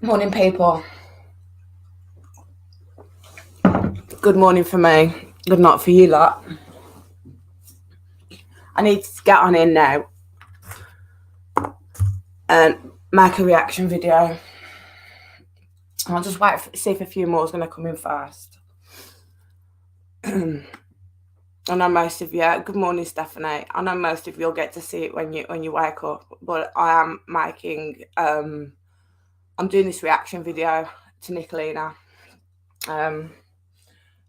Morning, people. Good morning for me. Good night for you lot. I need to get on in now and make a reaction video. I'll just wait to see if a few more is going to come in first. I know most of you. Good morning, Stephanie. I know most of you'll get to see it when you wake up, but I am making. I'm doing this reaction video to Nikalina.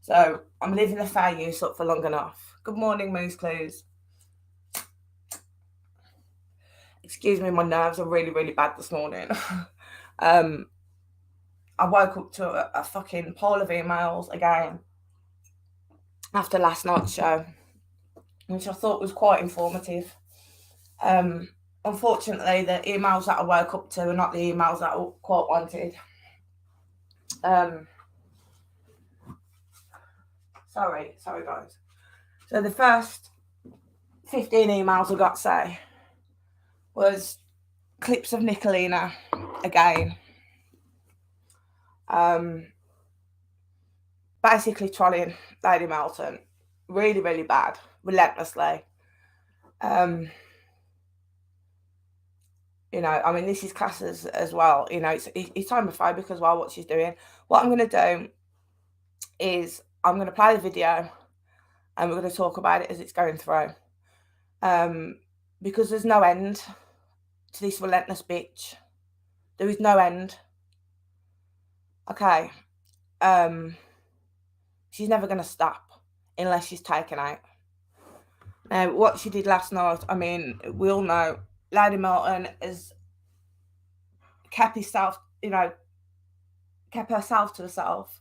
So I'm leaving the fair use up for long enough. Good morning, Moose Clues. Excuse me, my nerves are really, really bad this morning. I woke up to a fucking pile of emails again after last night's show, which I thought was quite informative. Unfortunately, the emails that I woke up to are not the emails that I quite wanted. Sorry guys. So the first 15 emails I got, say, was clips of Nikalina again. Basically trolling Lady Melton. Really, really bad. Relentlessly. You know, I mean, this is classed as well. You know, it's homophobic as well, what she's doing. What I'm going to do is I'm going to play the video and we're going to talk about it as it's going through. Because there's no end to this relentless bitch. There is no end. Okay. She's never going to stop unless she's taken out. Now, what she did last night, I mean, we all know Lady Morton has kept herself, kept herself to herself.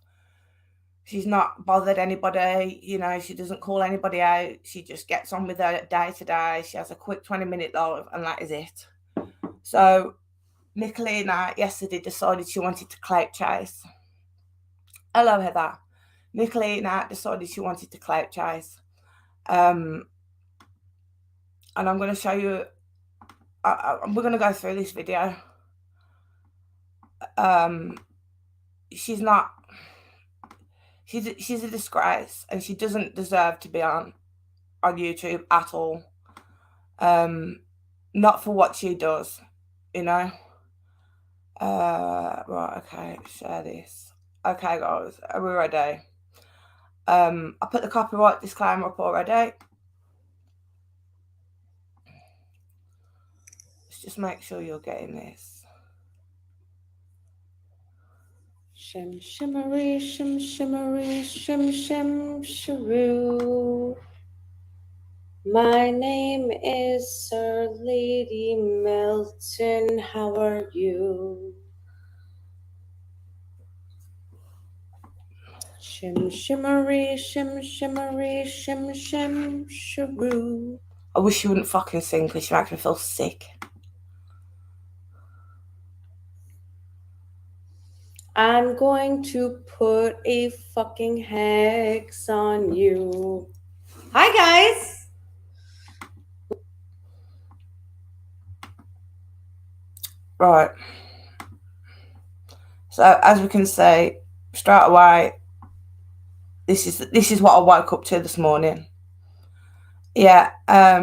She's not bothered anybody, she doesn't call anybody out. She just gets on with her day to day. She has a quick 20-minute live, and that is it. So, Nikalina yesterday decided she wanted to clout chase. Hello, Heather. Nikalina decided she wanted to clout chase. And I'm going to show you, we're going to go through this video. She's a disgrace, and she doesn't deserve to be on YouTube at all. Not for what she does, Right, okay, share this. Okay, guys, are we ready? I put the copyright disclaimer up already. Let's just make sure you're getting this. Shim shimmery, shim shimmery, shim shim shiroo. My name is Sir Lady Melton. How are you? Shim shimmery, shim shimmery, shim shim shiroo. I wish you wouldn't fucking sing because you make me feel sick. I'm going to put a fucking hex on you. Hi, guys. Right. So as we can see straight away, this is what I woke up to this morning. Yeah. I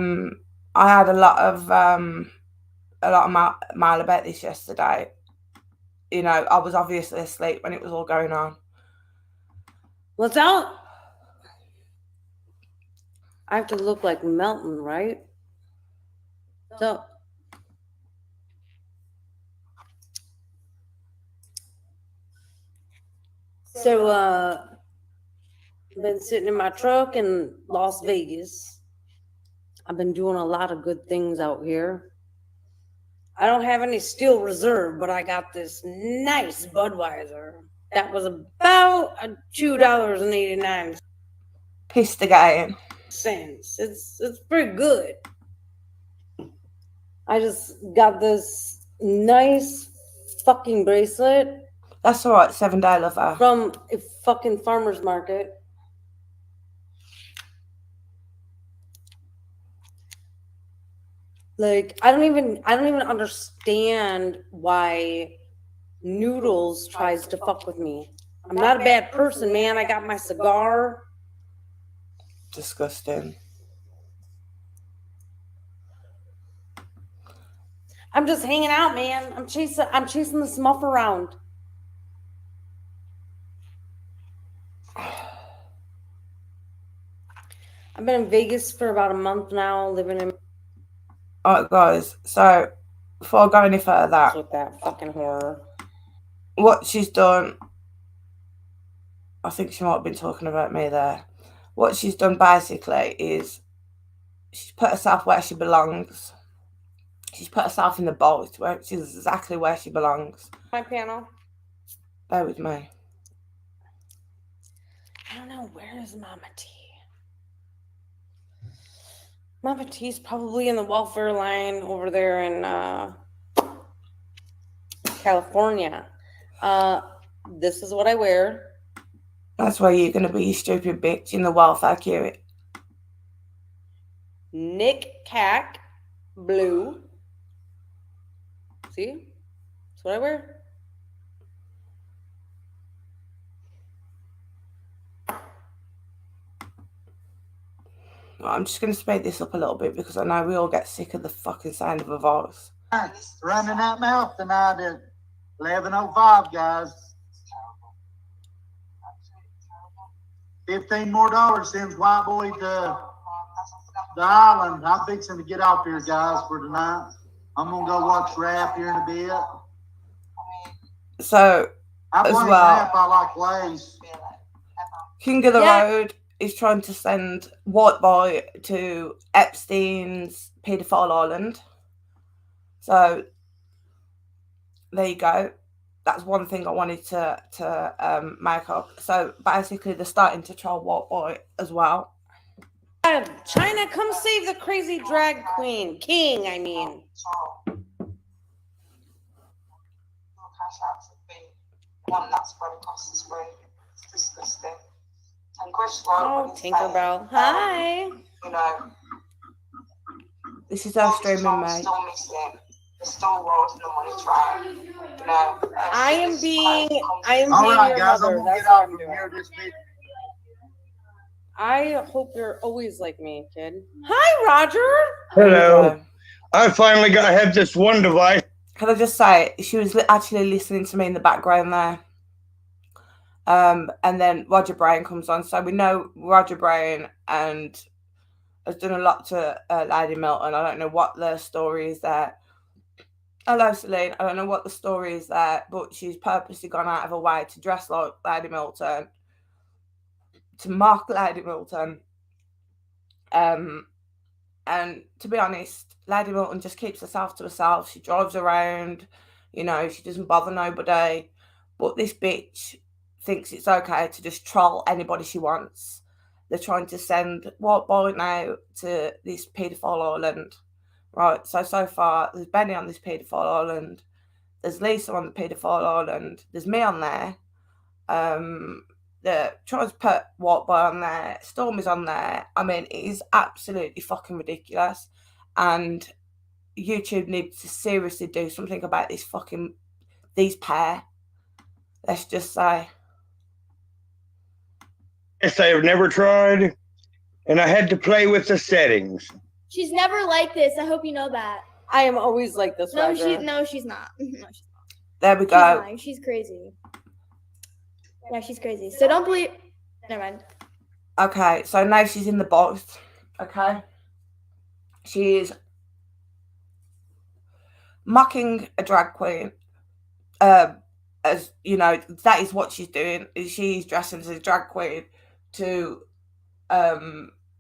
had a lot of mail about this yesterday. I was obviously asleep when it was all going on. What's out? I have to look like Melton, right? So I've been sitting in my truck in Las Vegas. I've been doing a lot of good things out here. I don't have any steel reserve, but I got this nice Budweiser that was about $2.89. Pissed again. It's pretty good. I just got this nice fucking bracelet. That's alright, 7-day lover. From a fucking farmer's market. Like, I don't even understand why Noodles tries to fuck with me. I'm not a bad person, man. I got my cigar. Disgusting. I'm just hanging out, man. I'm chasing the smuff around. I've been in Vegas for about a month now, living in. Alright, guys. So, before I go any further, With that fucking horror. What she's done, I think she might have been talking about me there. What she's done basically is she's put herself where she belongs. She's put herself in the boat, where she's exactly where she belongs. My panel. Bear with me. I don't know, where is Mama T? Mama T's probably in the welfare line over there in California. This is what I wear. That's where you're going to be, you stupid bitch, in the welfare queue. Nick Cack blue. See? That's what I wear. I'm just going to speed this up a little bit because I know we all get sick of the fucking sound of a voice. Running that mouth tonight at 11:05, guys. $15 more sends White Boy to the island. I'm fixing to get off here, guys, for tonight. I'm going to go watch Rap here in a bit. So, I as play well, Rap, I like plays. King of the Road is trying to send White Boy to Epstein's paedophile island. So there you go. That's one thing I wanted to make up. So basically, they're starting to troll White Boy as well. China, come save the crazy drag queen. King, I mean. One that's spread across the screen. It's disgusting. And Chris Oh, Tinkerbell. Hi. You know, this is our streaming, mate. Still missing. There's still loads in the money train. You know, I am being All right, your guys, mother. I'm going to That's get what off I'm from doing. here this week. I hope you're always like me, kid. Hi, Roger. Hello. I finally have this one device. Can I just say, she was actually listening to me in the background there. And then Roger Brown comes on. So we know Roger Brown and has done a lot to Lady Milton. I don't know what the story is there. Hello, Celine. I don't know what the story is there, but she's purposely gone out of her way to dress like Lady Milton, to mock Lady Milton. And to be honest, Lady Milton just keeps herself to herself. She drives around, you know, she doesn't bother nobody. But this bitch thinks it's okay to just troll anybody she wants. They're trying to send White Boy now to this paedophile island. Right, so far, there's Benny on this paedophile island. There's Lisa on the paedophile island. There's me on there. They're trying to put White Boy on there. Storm is on there. I mean, it is absolutely fucking ridiculous. And YouTube needs to seriously do something about these pair. Let's just say. Yes, I have never tried, and I had to play with the settings. She's never like this. I hope you know that. I am always like this, No, Roger. she's not. No, she's not. There we She's go. lying. She's crazy. Yeah, she's crazy. So don't believe. Never mind. Okay, so now she's in the box. Okay. She is mocking a drag queen. As you know, that is what she's doing. She's dressing as a drag queen to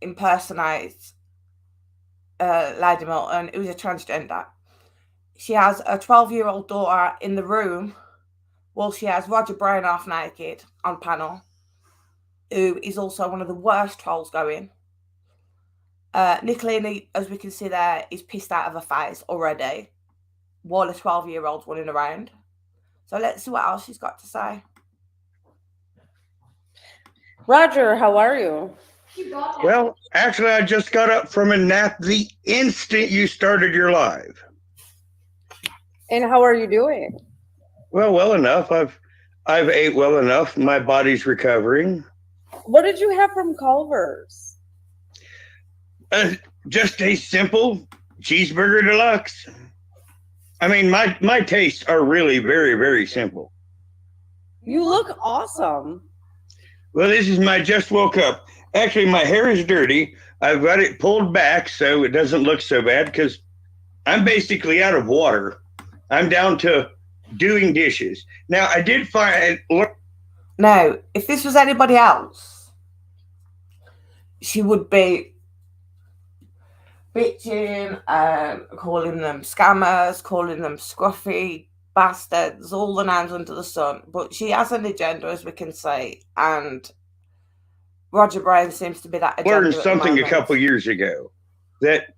impersonate Lady Milton, who's a transgender. She has a 12-year-old daughter in the room. Well, she has Roger Brown half naked on panel, who is also one of the worst trolls going. Nikalina, as we can see there, is pissed out of her face already, while a 12-year-old's running around. So let's see what else she's got to say. Roger, how are you? Well, actually, I just got up from a nap the instant you started your live. And how are you doing? Well enough. I've ate well enough. My body's recovering. What did you have from Culver's? Just a simple cheeseburger deluxe. I mean, my tastes are really very, very simple. You look awesome. Well, this is my just woke up. Actually, my hair is dirty. I've got it pulled back so it doesn't look so bad because I'm basically out of water. I'm down to doing dishes. Now, I did find... Now, if this was anybody else, she would be bitching, calling them scammers, calling them scruffy bastards, all the names under the sun. But she has an agenda, as we can see, and Roger Brown seems to be that agenda. Learned something a couple years ago, that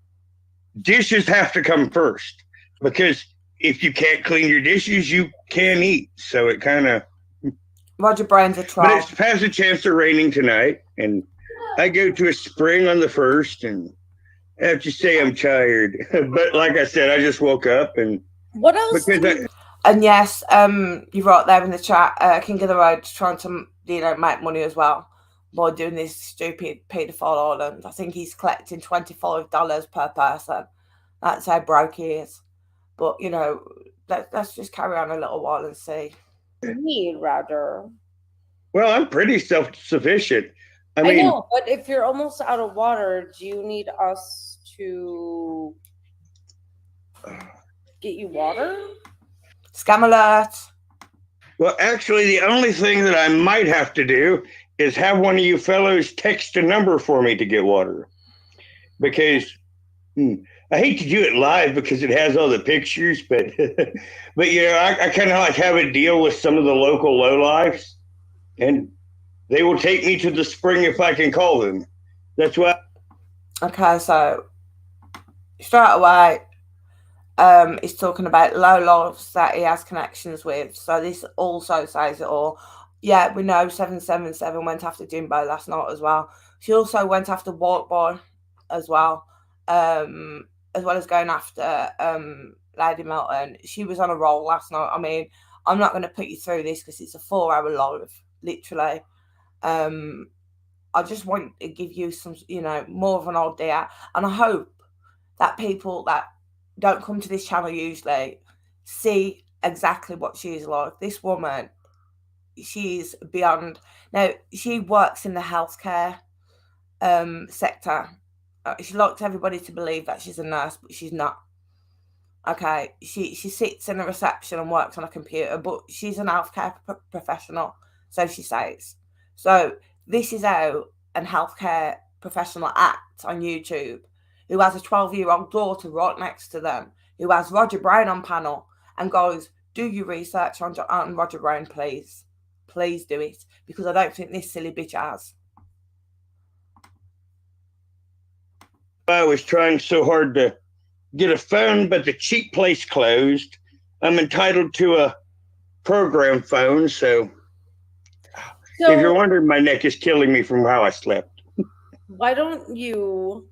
dishes have to come first, because if you can't clean your dishes, you can't eat. So it kind of... Roger Brown's a troll. But it has a chance of raining tonight, and I go to a spring on the 1st, and I have to say I'm tired. But like I said, I just woke up, and what else? And yes, you wrote there in the chat, King of the Road's trying to, make money as well by doing this stupid paedophile island. I think he's collecting $25 per person. That's how broke he is. But let's just carry on a little while and see. Need, Roger. Well, I'm pretty self-sufficient. I mean, know, but if you're almost out of water, do you need us to get you water? Scam alert. Well, actually, the only thing that I might have to do is have one of you fellows text a number for me to get water. Because I hate to do it live because it has all the pictures, but I kind of like have a deal with some of the local lowlifes, and they will take me to the spring if I can call them. That's why. Okay, so straight away, he's talking about lowlifes that he has connections with. So this also says it all. Yeah, we know 777 went after Jimbo last night as well. She also went after White Boy as well as going after Lady Melton. She was on a roll last night. I mean, I'm not going to put you through this because it's a 4-hour live, literally. I just want to give you some, more of an idea. And I hope that people that don't come to this channel usually see exactly what she is like. This woman, she's beyond. Now, she works in the healthcare sector. She likes everybody to believe that she's a nurse, but she's not. Okay, she sits in a reception and works on a computer, but she's an healthcare professional, so she says. So this is how a healthcare professional acts on YouTube, who has a 12-year-old daughter right next to them, who has Roger Brown on panel, and goes, do your research on Roger Brown, please. Please do it, because I don't think this silly bitch has. I was trying so hard to get a phone, but the cheap place closed. I'm entitled to a program phone, so if you're wondering, my neck is killing me from how I slept. Why don't you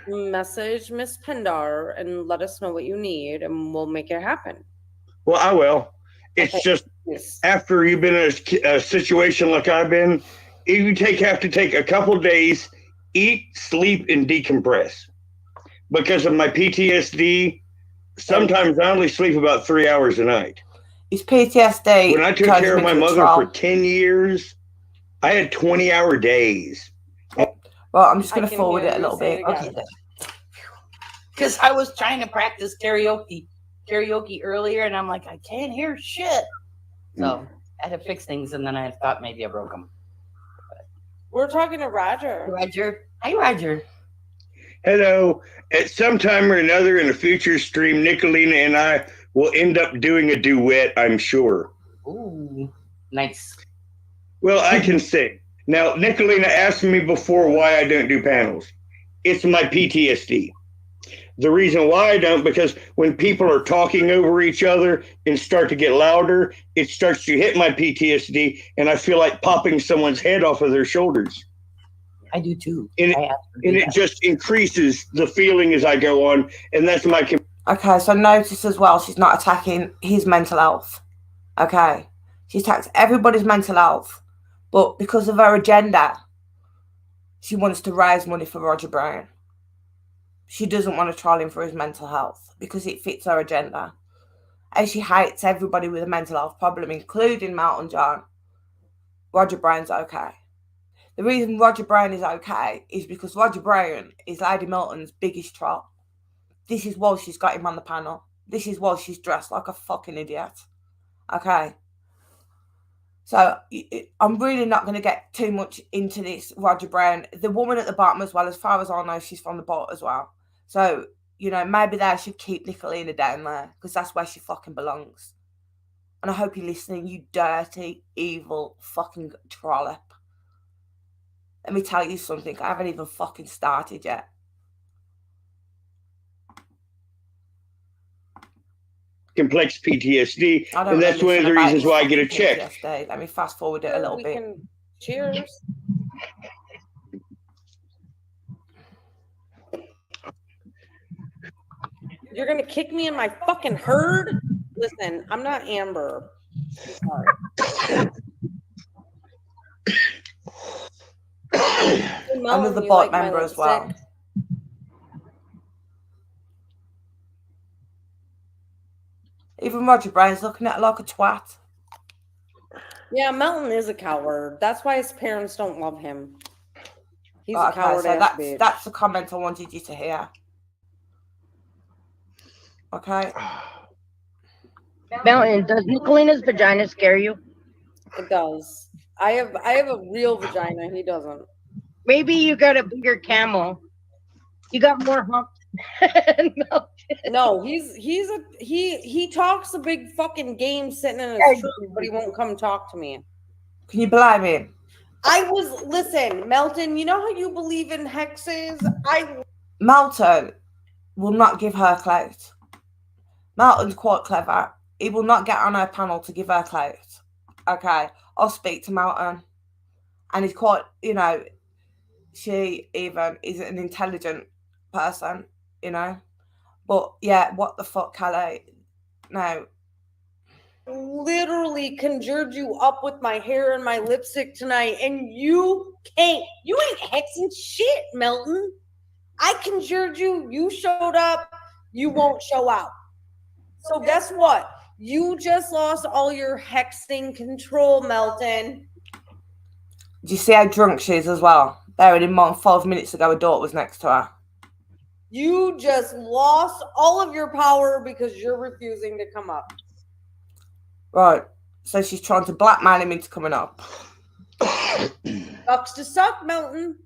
message Miss Pindar and let us know what you need, and we'll make it happen. Well, I will. It's just after you've been in a situation like I've been, you have to take a couple days, eat, sleep, and decompress. Because of my PTSD, sometimes I only sleep about 3 hours a night. It's PTSD. When I took care of my mother for 10 years, I had 20-hour days. Well, I'm just going to forward it a little bit. Okay. Because I was trying to practice karaoke earlier, and I'm like, I can't hear shit. So I had to fix things, and then I thought maybe I broke them. But we're talking to Roger. Roger. Hi, Roger. Hello. At some time or another in a future stream, Nikalina and I will end up doing a duet, I'm sure. Ooh, nice. Well, I can sing. Now, Nikalina asked me before why I don't do panels. It's my PTSD. The reason why I don't, because when people are talking over each other and start to get louder, it starts to hit my PTSD, and I feel like popping someone's head off of their shoulders. I do too. And it just increases the feeling as I go on, and that's my... Okay, so notice as well, she's not attacking his mental health. Okay, she attacks everybody's mental health, but because of her agenda, she wants to raise money for Roger Brown. She doesn't want to trial him for his mental health because it fits her agenda. And she hates everybody with a mental health problem, including Melton John. Roger Brown's okay. The reason Roger Brown is okay is because Roger Brown is Lady Melton's biggest troll. This is why she's got him on the panel. This is why she's dressed like a fucking idiot. Okay. So I'm really not going to get too much into this Roger Brown. The woman at the bottom as well, as far as I know, she's from the bottom as well. So, maybe they should keep Nikalina down there because that's where she fucking belongs. And I hope you're listening, you dirty, evil fucking trollop. Let me tell you something. I haven't even fucking started yet. Complex PTSD, I don't and that's one of the about reasons this why I get a fucking check. PTSD. Let me fast forward it a little bit. Cheers. You're gonna kick me in my fucking herd? Listen, I'm not Amber. I'm sorry. I'm the bot member as well. Even Roger Brown's looking at her like a twat. Yeah, Melton is a coward. That's why his parents don't love him. He's a coward. So that's the comment I wanted you to hear. Okay. Melton, does Nikalina's vagina scare you? It does. I have a real vagina. He doesn't. Maybe you got a bigger camel. You got more hump. No, he talks a big fucking game sitting in his tree, but he won't come talk to me. Can you blame him? Listen, Melton, you know how you believe in hexes? Melton will not give her clout. Melton's quite clever. He will not get on her panel to give her clout. Okay, I'll speak to Melton. And he's quite, she even is an intelligent person, But yeah, what the fuck, Calais? No. Literally conjured you up with my hair and my lipstick tonight, and you ain't hexing shit, Melton. I conjured you, you showed up, you won't show out. So guess what? You just lost all your hexing control, Melton. Do you see how drunk she is as well? Bearing in mind, 5 minutes ago, a daughter was next to her. You just lost all of your power because you're refusing to come up. Right. So she's trying to blackmail him into coming up. Sucks to suck, Melton.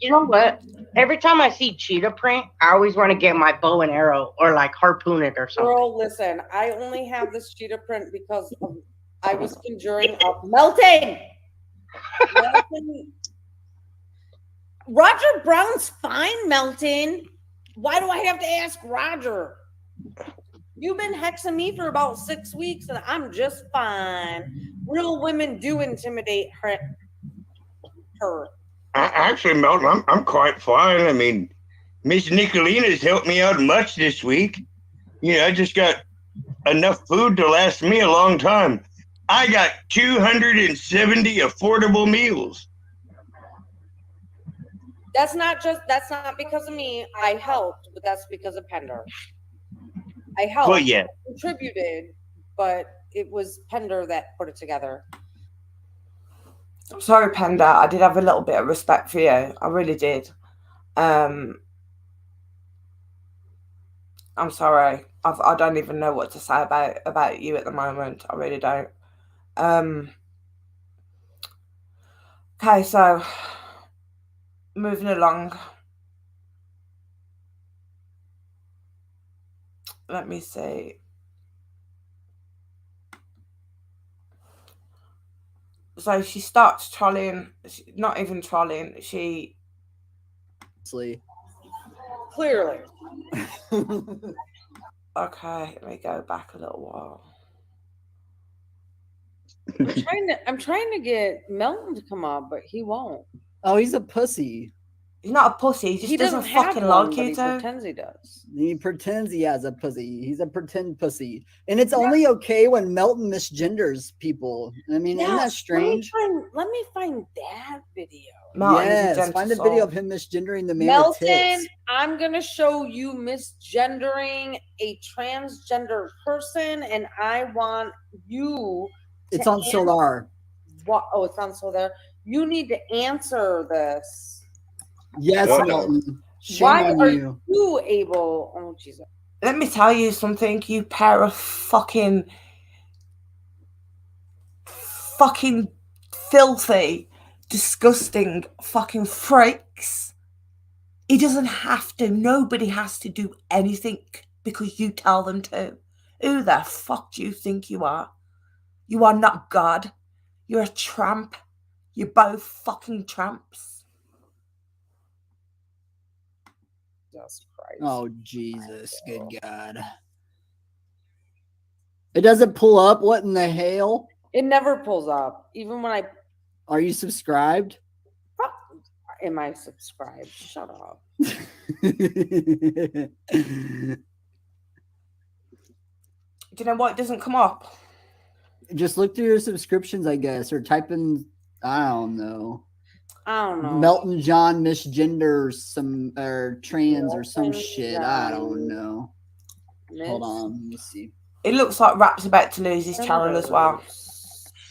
You know what? Every time I see cheetah print, I always want to get my bow and arrow or like harpoon it or something. Girl, listen, I only have this cheetah print because I was conjuring up Melton. Roger Brown's fine, Melton. Why do I have to ask Roger? You've been hexing me for about 6 weeks and I'm just fine. Real women do intimidate her. Actually, Melton, I'm quite fine. I mean, Miss Nikalina's helped me out much this week. I just got enough food to last me a long time. I got 270 affordable meals. That's not because of me. I helped, but that's because of Pender. I helped. Well, yeah. Contributed, but it was Pender that put it together. I'm sorry, Panda. I did have a little bit of respect for you. I really did. I'm sorry. I don't even know what to say about you at the moment. I really don't. Okay, so moving along. Let me see. So she starts trolling, not even trolling, she... Clearly. Okay, let me go back a little while. I'm trying to get Melton to come up, but he won't. Oh, he's a pussy. He's not a pussy. He just He doesn't have fucking one, like but you he to. pretends he does. He pretends he has a pussy. He's a pretend pussy. And it's only okay when Melton misgenders people. I mean, isn't that strange? Let me find that video. Martin is a Yes, gentle find the soul. video of him misgendering the man with Melton, tits. I'm going to show you misgendering a transgender person, and I want you It's to on Solar. What? Oh, it's on Solar. You need to answer this. Yes, Uh-oh. Melton. Shame Why on are you. you able? Oh, Jesus. Let me tell you something, you pair of fucking filthy, disgusting fucking freaks. He doesn't have to. Nobody has to do anything because you tell them to. Who the fuck do you think you are? You are not God. You're a tramp. You're both fucking tramps. Jesus Christ. Oh, Jesus. Good God. It doesn't pull up? What in the hell? It never pulls up. Even when I Are you subscribed? am I subscribed? Shut up. Do you know what? It doesn't come up. Just look through your subscriptions, I guess, or type in, I don't know. I don't know. Melton John misgender some or trans or some Melton shit. I John don't know. Hold on, let me see. It looks like Rap's about to lose his channel as well.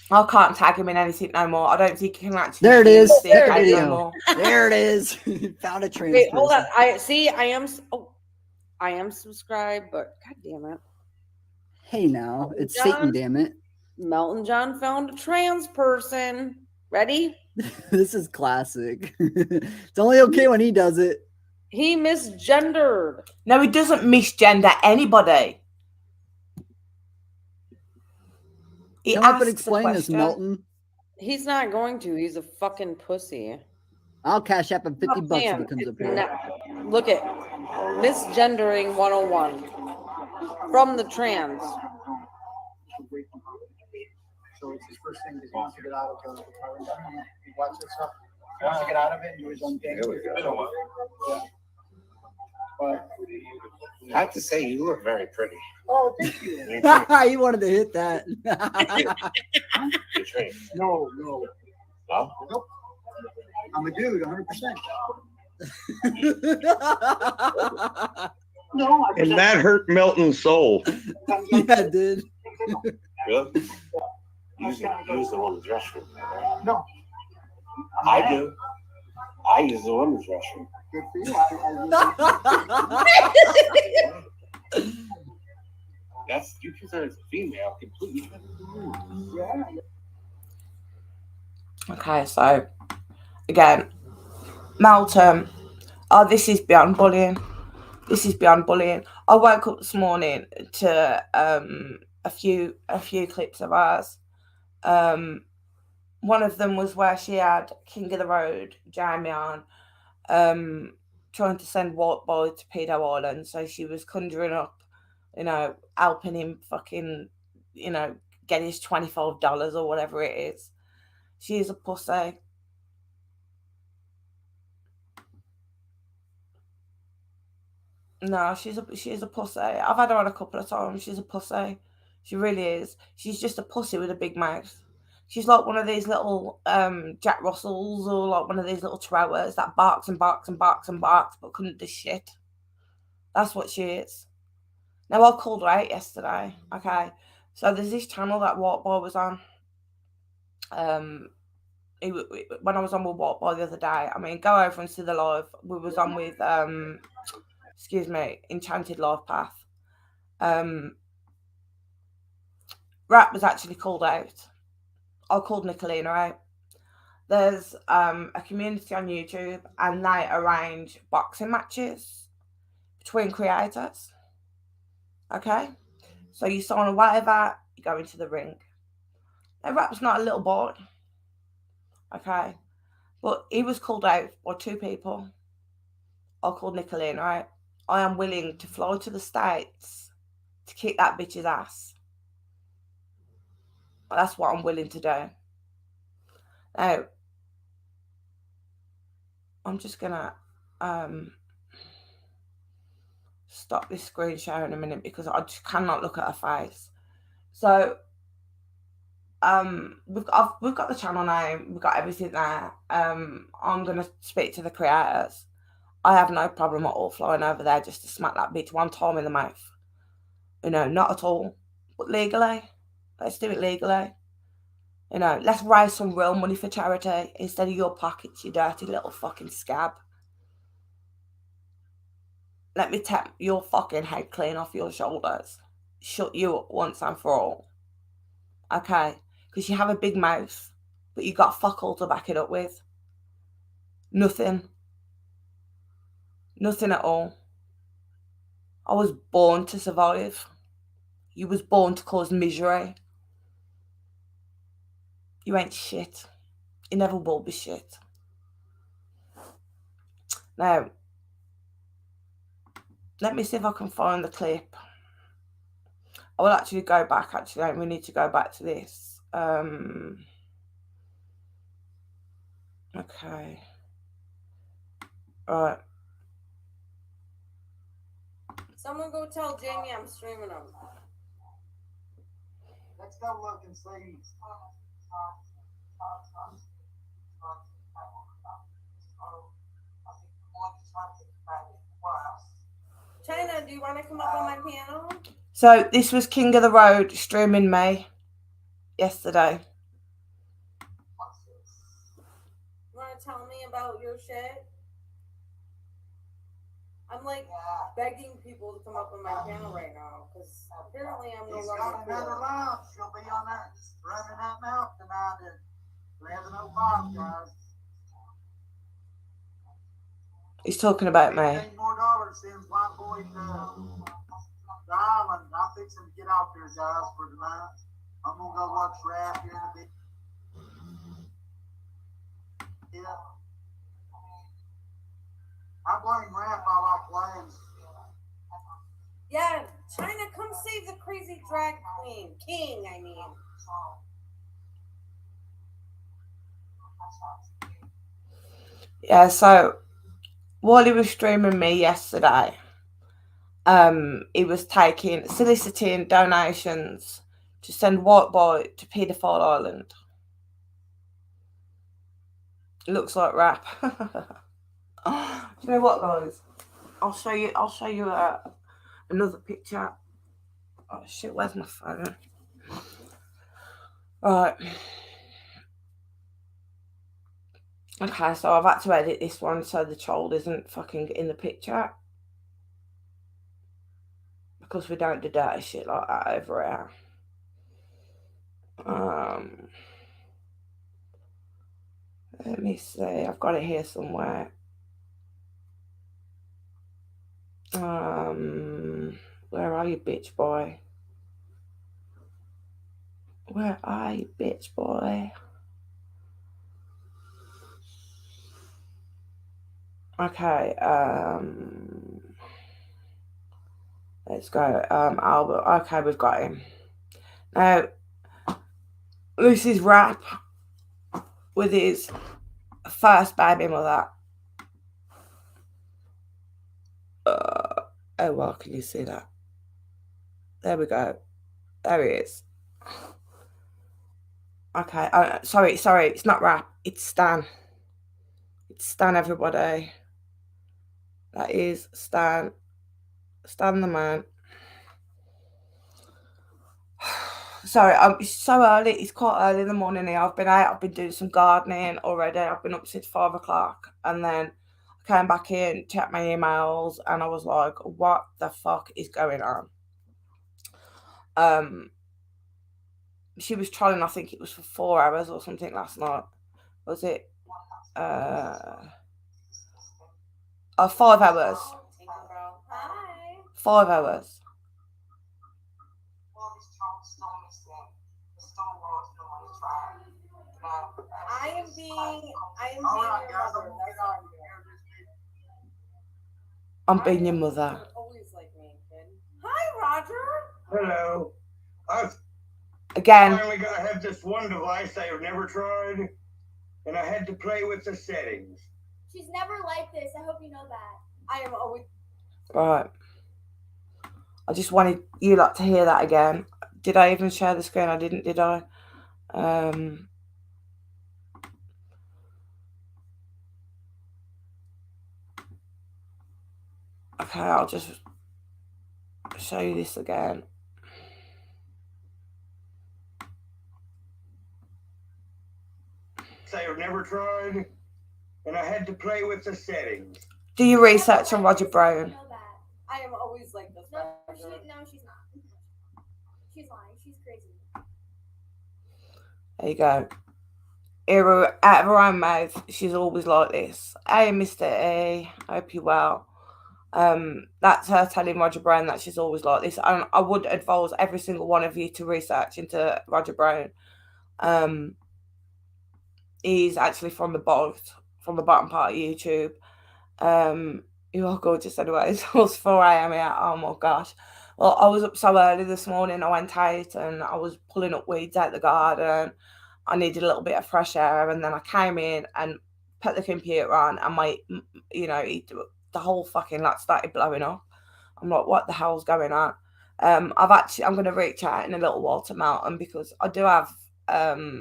I can't tag him in anything no more. I don't think he can actually. There it is. see There the it video is. no more. There it is. Found a trans Wait, hold on. person. I see. I am subscribed, but god damn it. Hey now, it's John? Satan, damn it. Melton John found a trans person. Ready? This is classic. It's only okay when he does it. He misgendered. No, he doesn't misgender anybody. He Come up and asks a explain this, question. Melton. He's not going to. He's a fucking pussy. I'll cash up him 50 bucks if he Man, comes up it's here. not- look at misgendering 101 from the trans. So it's his first thing because he wants to get out of the he watches this stuff. He wants to get out of it and do his own thing. Yeah. But I have to say, you look very pretty. oh, thank you. He wanted to hit that. You're trained. No. No? Nope. I'm a dude, 100%. No, I And that hurt Melton's soul. Yeah, dude. Good. Use the woman's restroom. Right? No. I do. I use the woman's restroom. Good for you. That's you consider as a female completely. Yeah. Okay, so again, Melton. Oh, this is beyond bullying. This is beyond bullying. I woke up this morning to a few clips of ours. One of them was where she had King of the Road, Jamie on, trying to send White Boy to Pedo Island. So she was conjuring up, helping him fucking, get his $25 or whatever it is. She is a pussy. No, she is a pussy. I've had her on a couple of times. She's a pussy. She really is. She's just a pussy with a big mouth. She's like one of these little Jack Russells or like one of these little chihuahuas that barks and barks and barks and barks but couldn't do shit. That's what she is. Now, I called her out yesterday. Okay. So there's this channel that White Boy was on. When I was on with White Boy the other day, I mean, go over and see the live. We was on with, Enchanted Life Path. Rap was actually called out. I called Nikalina out. There's a community on YouTube and they arrange boxing matches between creators. Okay? So you sign a waiver, you go into the ring. Now, Rap's not a little boy. Okay? But he was called out by two people. I called Nicolene, right? I am willing to fly to the States to kick that bitch's ass. That's what I'm willing to do. Now, I'm just gonna stop this screen share in a minute because I just cannot look at her face. So we've got the channel name, we've got everything there. I'm gonna speak to the creators. I have no problem at all flying over there just to smack that bitch one time in the mouth. You know, not at all. But legally, let's do it legally. You know, let's raise some real money for charity instead of your pockets, you dirty little fucking scab. Let me tap your fucking head clean off your shoulders. Shut you up once and for all. Okay? Because you have a big mouth, but you got fuck all to back it up with. Nothing. Nothing at all. I was born to survive. You was born to cause misery. You ain't shit. You never will be shit. Now, let me see if I can find the clip. I will actually go back. Actually, we need to go back to this. Okay. All right. Someone go tell Jamie I'm streaming them. Let's go look and see. China, do you want to come up on my panel? So this was King of the Road streaming me yesterday. You want to tell me about your shit? I'm like begging people to come up on my panel right now because apparently I'm no He's got longer another cool. line. She'll be on there running that mouth tonight at 11:05, guys. He's talking about me. $15 more sends White Boy to the island. I'm fixing to get out there, guys, for tonight. I'm gonna go watch Rap here in a bit. Yeah. I blame Rap. I like Lane. Yeah, China, come save the crazy drag queen. King, I mean. Yeah, so while he was streaming me yesterday, he was soliciting donations to send White Boy to Paedophile Island. It looks like Rap. Do you know what, guys? I'll show you another picture. Oh shit, where's my phone? Right. Okay, so I've had to edit this one so the child isn't fucking in the picture. Because we don't do dirty shit like that over here. Let me see. I've got it here somewhere. Where are you, bitch boy? Where are you, bitch boy? Okay, let's go. Albert. Okay, we've got him. Now, this is Rap with his first baby mother. Oh, well, can you see that? There we go. There he is. Okay, sorry, it's not Rap. It's Stan. It's Stan, everybody. That is Stan. Stan the man. Sorry, it's so early. It's quite early in the morning here. I've been out. I've been doing some gardening already. I've been up since 5 o'clock. And then I came back in, checked my emails, and I was like, what the fuck is going on? She was trolling, I think it was for 4 hours or something last night. Was it? 5 hours. 5 hours. I am being your mother. I'm being your mother. Always like me, kid. Hi, Roger. Hello. I've Again. finally got to have this one device I've never tried, and I had to play with the settings. She's never like this. I hope you know that. I am always. Right. I just wanted you lot to hear that again. Did I even share the screen? I didn't, did I? Okay, I'll just show you this again. I've never tried, and I had to play with the settings. Do your research on Roger Brown. I am always like this. No, she's not. She's lying. She's crazy. There you go. Out of her own mouth, she's always like this. Hey, Mr. E, hope you're well. That's her telling Roger Brown that she's always like this. And I would advise every single one of you to research into Roger Brown. He's actually from the bottom part of YouTube. You are gorgeous anyway. It's almost 4 a.m. here. Oh my gosh. Well, I was up so early this morning. I went out and I was pulling up weeds out the garden. I needed a little bit of fresh air, and then I came in and put the computer on, and the whole fucking lot started blowing up. I'm like, what the hell's going on? I'm going to reach out in a little while to Melton, because I do have a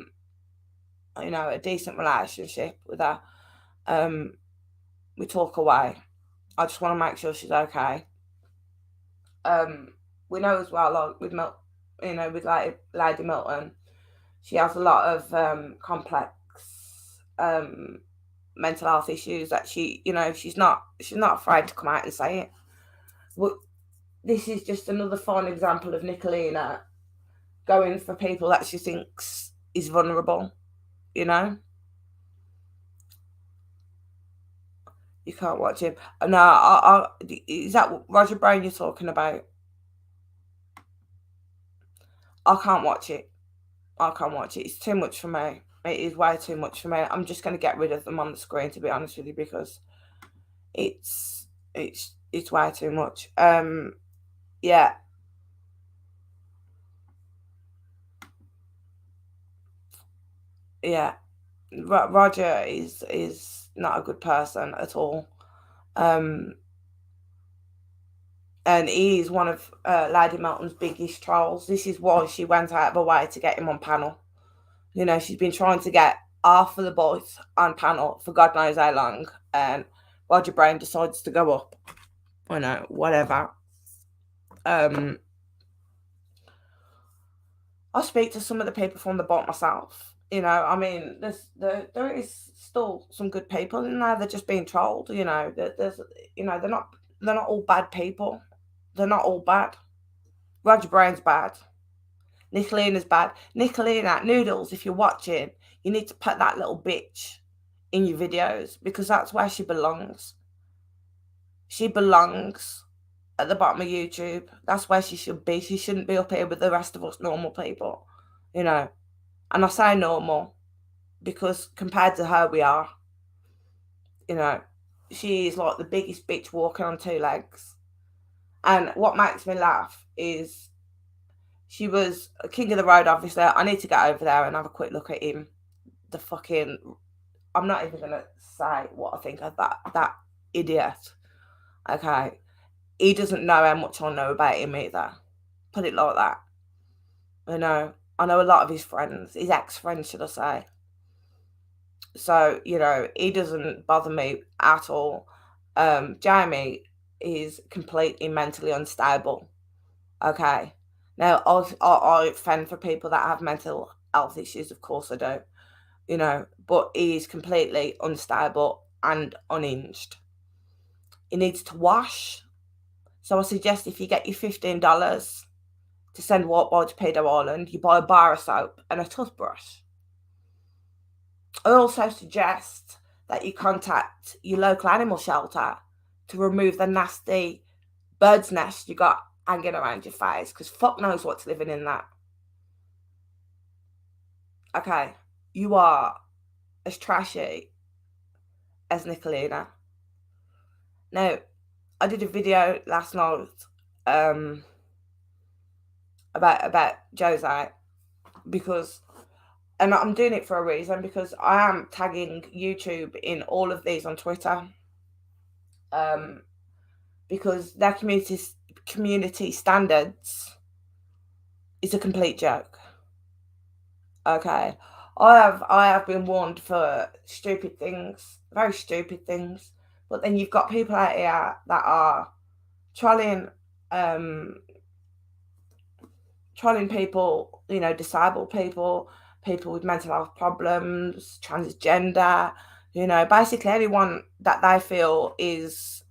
decent relationship with her. We talk away. I just want to make sure she's okay. We know as well, like with with Lady Melton, she has a lot of complex mental health issues that she's not afraid to come out and say it. But this is just another fine example of Nikalina going for people that she thinks is vulnerable. You can't watch him. No, is that Roger Brown you're talking about? I can't watch it. It's too much for me. It is way too much for me. I'm just going to get rid of them on the screen, to be honest with you, because it's way too much. Yeah. Yeah. Roger is not a good person at all. And he is one of Lady Melton's biggest trolls. This is why she went out of her way to get him on panel. She's been trying to get half of the boys on panel for God knows how long, and Roger Brown decides to go up. Whatever. I speak to some of the people from the bot myself. There is still some good people in there. They're just being trolled. They're not all bad people. They're not all bad. Roger Brown's bad. Nikalina's bad. Nikalina, Noodles, if you're watching, you need to put that little bitch in your videos, because that's where she belongs. She belongs at the bottom of YouTube. That's where she should be. She shouldn't be up here with the rest of us normal people. And I say normal because compared to her, we are. She is like the biggest bitch walking on two legs. And what makes me laugh is she was king of the road, obviously. I need to get over there and have a quick look at him. I'm not even going to say what I think of that idiot. Okay. He doesn't know how much I know about him either. Put it like that. I know a lot of his friends, his ex-friends, should I say. So, he doesn't bother me at all. Jamie is completely mentally unstable. Okay. Now, I fend for people that have mental health issues, of course I do. But he's completely unstable and unhinged. He needs to wash. So I suggest if you get your $15 to send White Boy to Pedo Island, you buy a bar of soap and a toothbrush. I also suggest that you contact your local animal shelter to remove the nasty bird's nest you got hanging around your face, because fuck knows what's living in that. Okay, you are as trashy as Nikalina. Now, I did a video last night about Jose, because and I'm doing it for a reason, because I am tagging YouTube in all of these on Twitter, because their community standards is a complete joke. Okay, I have been warned for stupid things, very stupid things, but then you've got people out here that are trolling people, you know, disabled people, people with mental health problems, transgender, you know, basically anyone that they feel is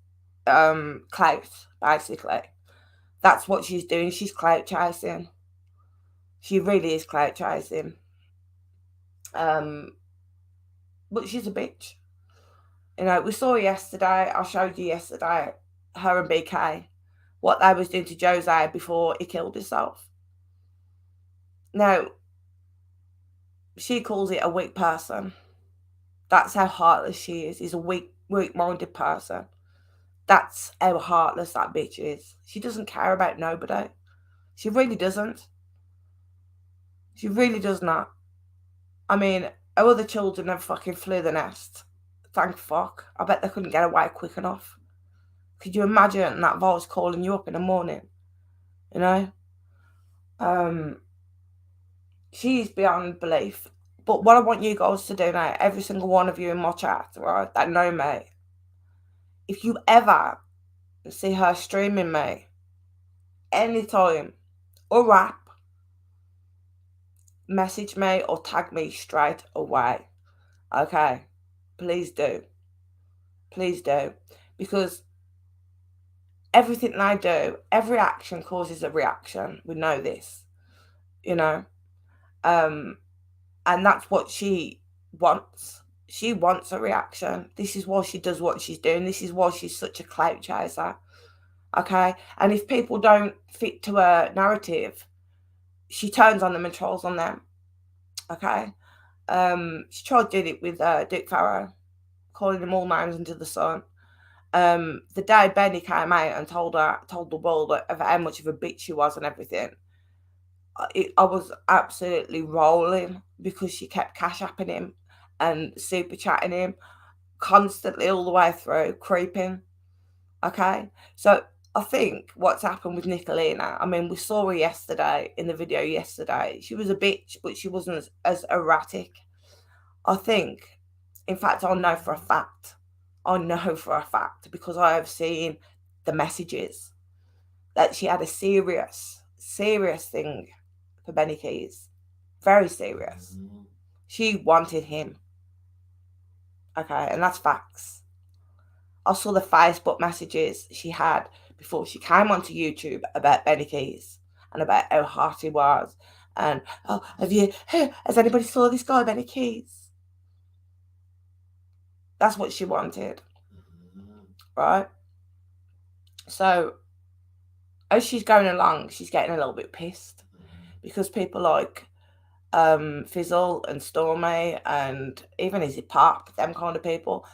clout, basically. That's what she's doing. She's clout chasing. She really is clout chasing. But she's a bitch. You know, we saw yesterday, I showed you yesterday, her and BK, what they was doing to Jose before he killed himself. Now, she calls it a weak person. That's how heartless she is. She's a weak-minded person. That's how heartless that bitch is. She doesn't care about nobody. She really doesn't. She really does not. I mean, our other children never fucking flew the nest. Thank fuck. I bet they couldn't get away quick enough. Could you imagine that voice calling you up in the morning? You know? She's beyond belief. But what I want you guys to do now, every single one of you in my chat, right, that know me, if you ever see her streaming me, anytime, or rap, message me or tag me straight away. Okay? Please do. Please do. Because everything they do, every action causes a reaction. We know this. You know? And that's what she wants. She wants a reaction. This is why she does what she's doing. This is why she's such a clout chaser. Okay? And if people don't fit to her narrative, she turns on them and trolls on them. Okay? She tried doing it with Dick Farrow, calling him all names under the sun. The day Benny came out and told the world of how much of a bitch she was and everything, I was absolutely rolling, because she kept cash apping him and super chatting him constantly all the way through, creeping. Okay, so I think what's happened with Nikalina, I mean, we saw her yesterday in the video yesterday. She was a bitch, but she wasn't as erratic. I think, in fact, I know for a fact, because I have seen the messages, that she had a serious thing for Benny Keys. Very serious. She wanted him. Okay, and that's facts. I saw the Facebook messages she had before she came onto YouTube about Benny Keys and about how hot he was. And, oh, has anybody saw this guy, Benny Keys? That's what she wanted. Right? So, as she's going along, she's getting a little bit pissed, because people like Fizzle and Stormy and even Izzy Pop, them kind of people,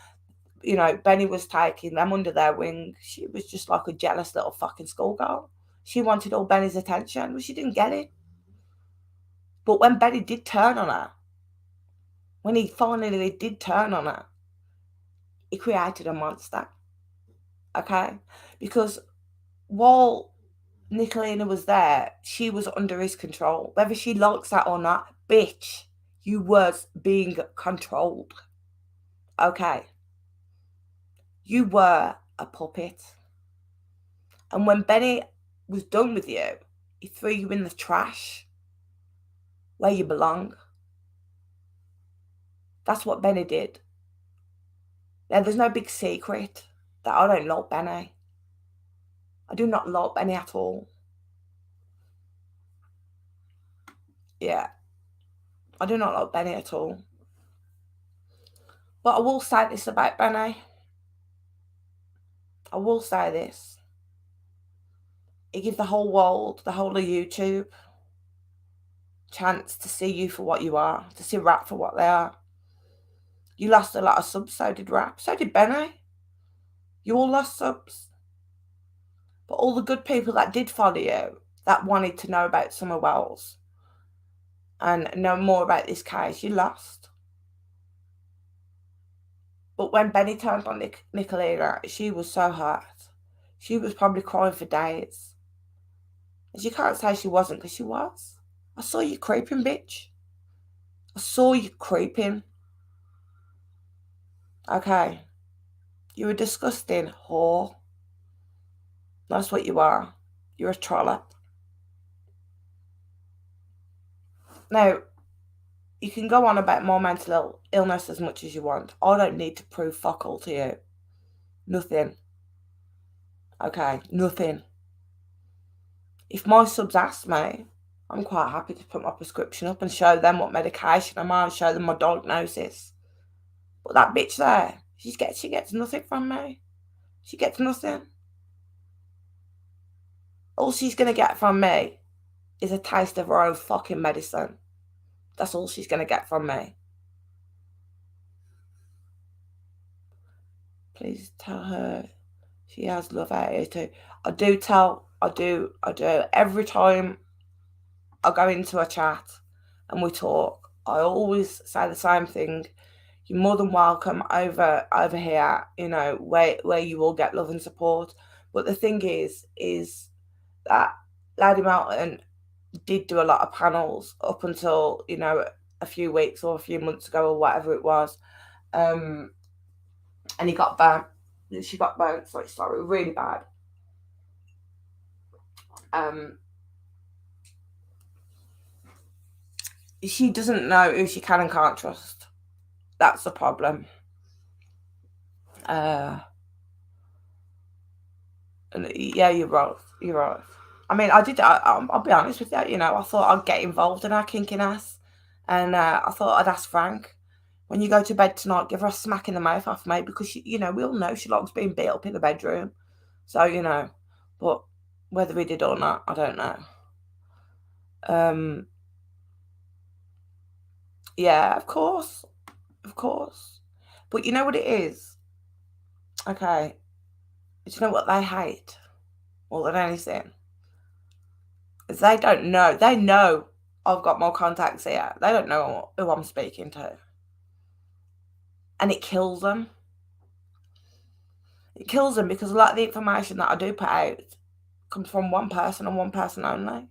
you know, Benny was taking them under their wing. She was just like a jealous little fucking schoolgirl. She wanted all Benny's attention, but she didn't get it. But when Benny did turn on her, when he finally did turn on her, he created a monster. Okay? Because while Nikalina was there, she was under his control. Whether she likes that or not, bitch, you was being controlled. Okay? You were a puppet. And when Benny was done with you, he threw you in the trash where you belong. That's what Benny did. Now, there's no big secret that I don't like Benny. I do not like Benny at all. Yeah. I do not like Benny at all. But I will say this about Benny. I will say this. It gives the whole world, the whole of YouTube, chance to see you for what you are, to see rap for what they are. You lost a lot of subs, so did rap, so did Benny. You all lost subs. But all the good people that did follow you, that wanted to know about Summer Wells, and know more about this case, you lost. But when Benny turned on Nikalina, she was so hurt. She was probably crying for days. And she can't say she wasn't, because she was. I saw you creeping, bitch. I saw you creeping. Okay. You're a disgusting whore. That's what you are. You're a trollop. Now, you can go on about more mental illness as much as you want. I don't need to prove fuck all to you. Nothing. Okay, nothing. If my subs ask me, I'm quite happy to put my prescription up and show them what medication I'm on, show them my diagnosis. But that bitch there, she gets nothing from me. She gets nothing. All she's going to get from me is a taste of her own fucking medicine. That's all she's going to get from me. Please tell her she has love out here too. I do. Every time I go into a chat and we talk, I always say the same thing. You're more than welcome over here, you know, where you will get love and support. But the thing is that Lady Melton did do a lot of panels up until, you know, a few weeks or a few months ago or whatever it was. And he got burnt. She got burnt, sorry, really bad. She doesn't know who she can and can't trust. That's the problem. And yeah, you're right. You're right. I mean, I'll be honest with you, you know, I thought I'd get involved in her kinking ass. And I thought I'd ask Frank, when you go to bed tonight, give her a smack in the mouth off, mate, because, she, you know, we all know she likes being beat up in the bedroom. So, you know, but whether we did or not, I don't know. Yeah, of course. But you know what it is? Okay. Do you know what they hate more than anything? Is they don't know. They know I've got more contacts here. They don't know who I'm speaking to. And it kills them. It kills them because a lot of the information that I do put out comes from one person and one person only.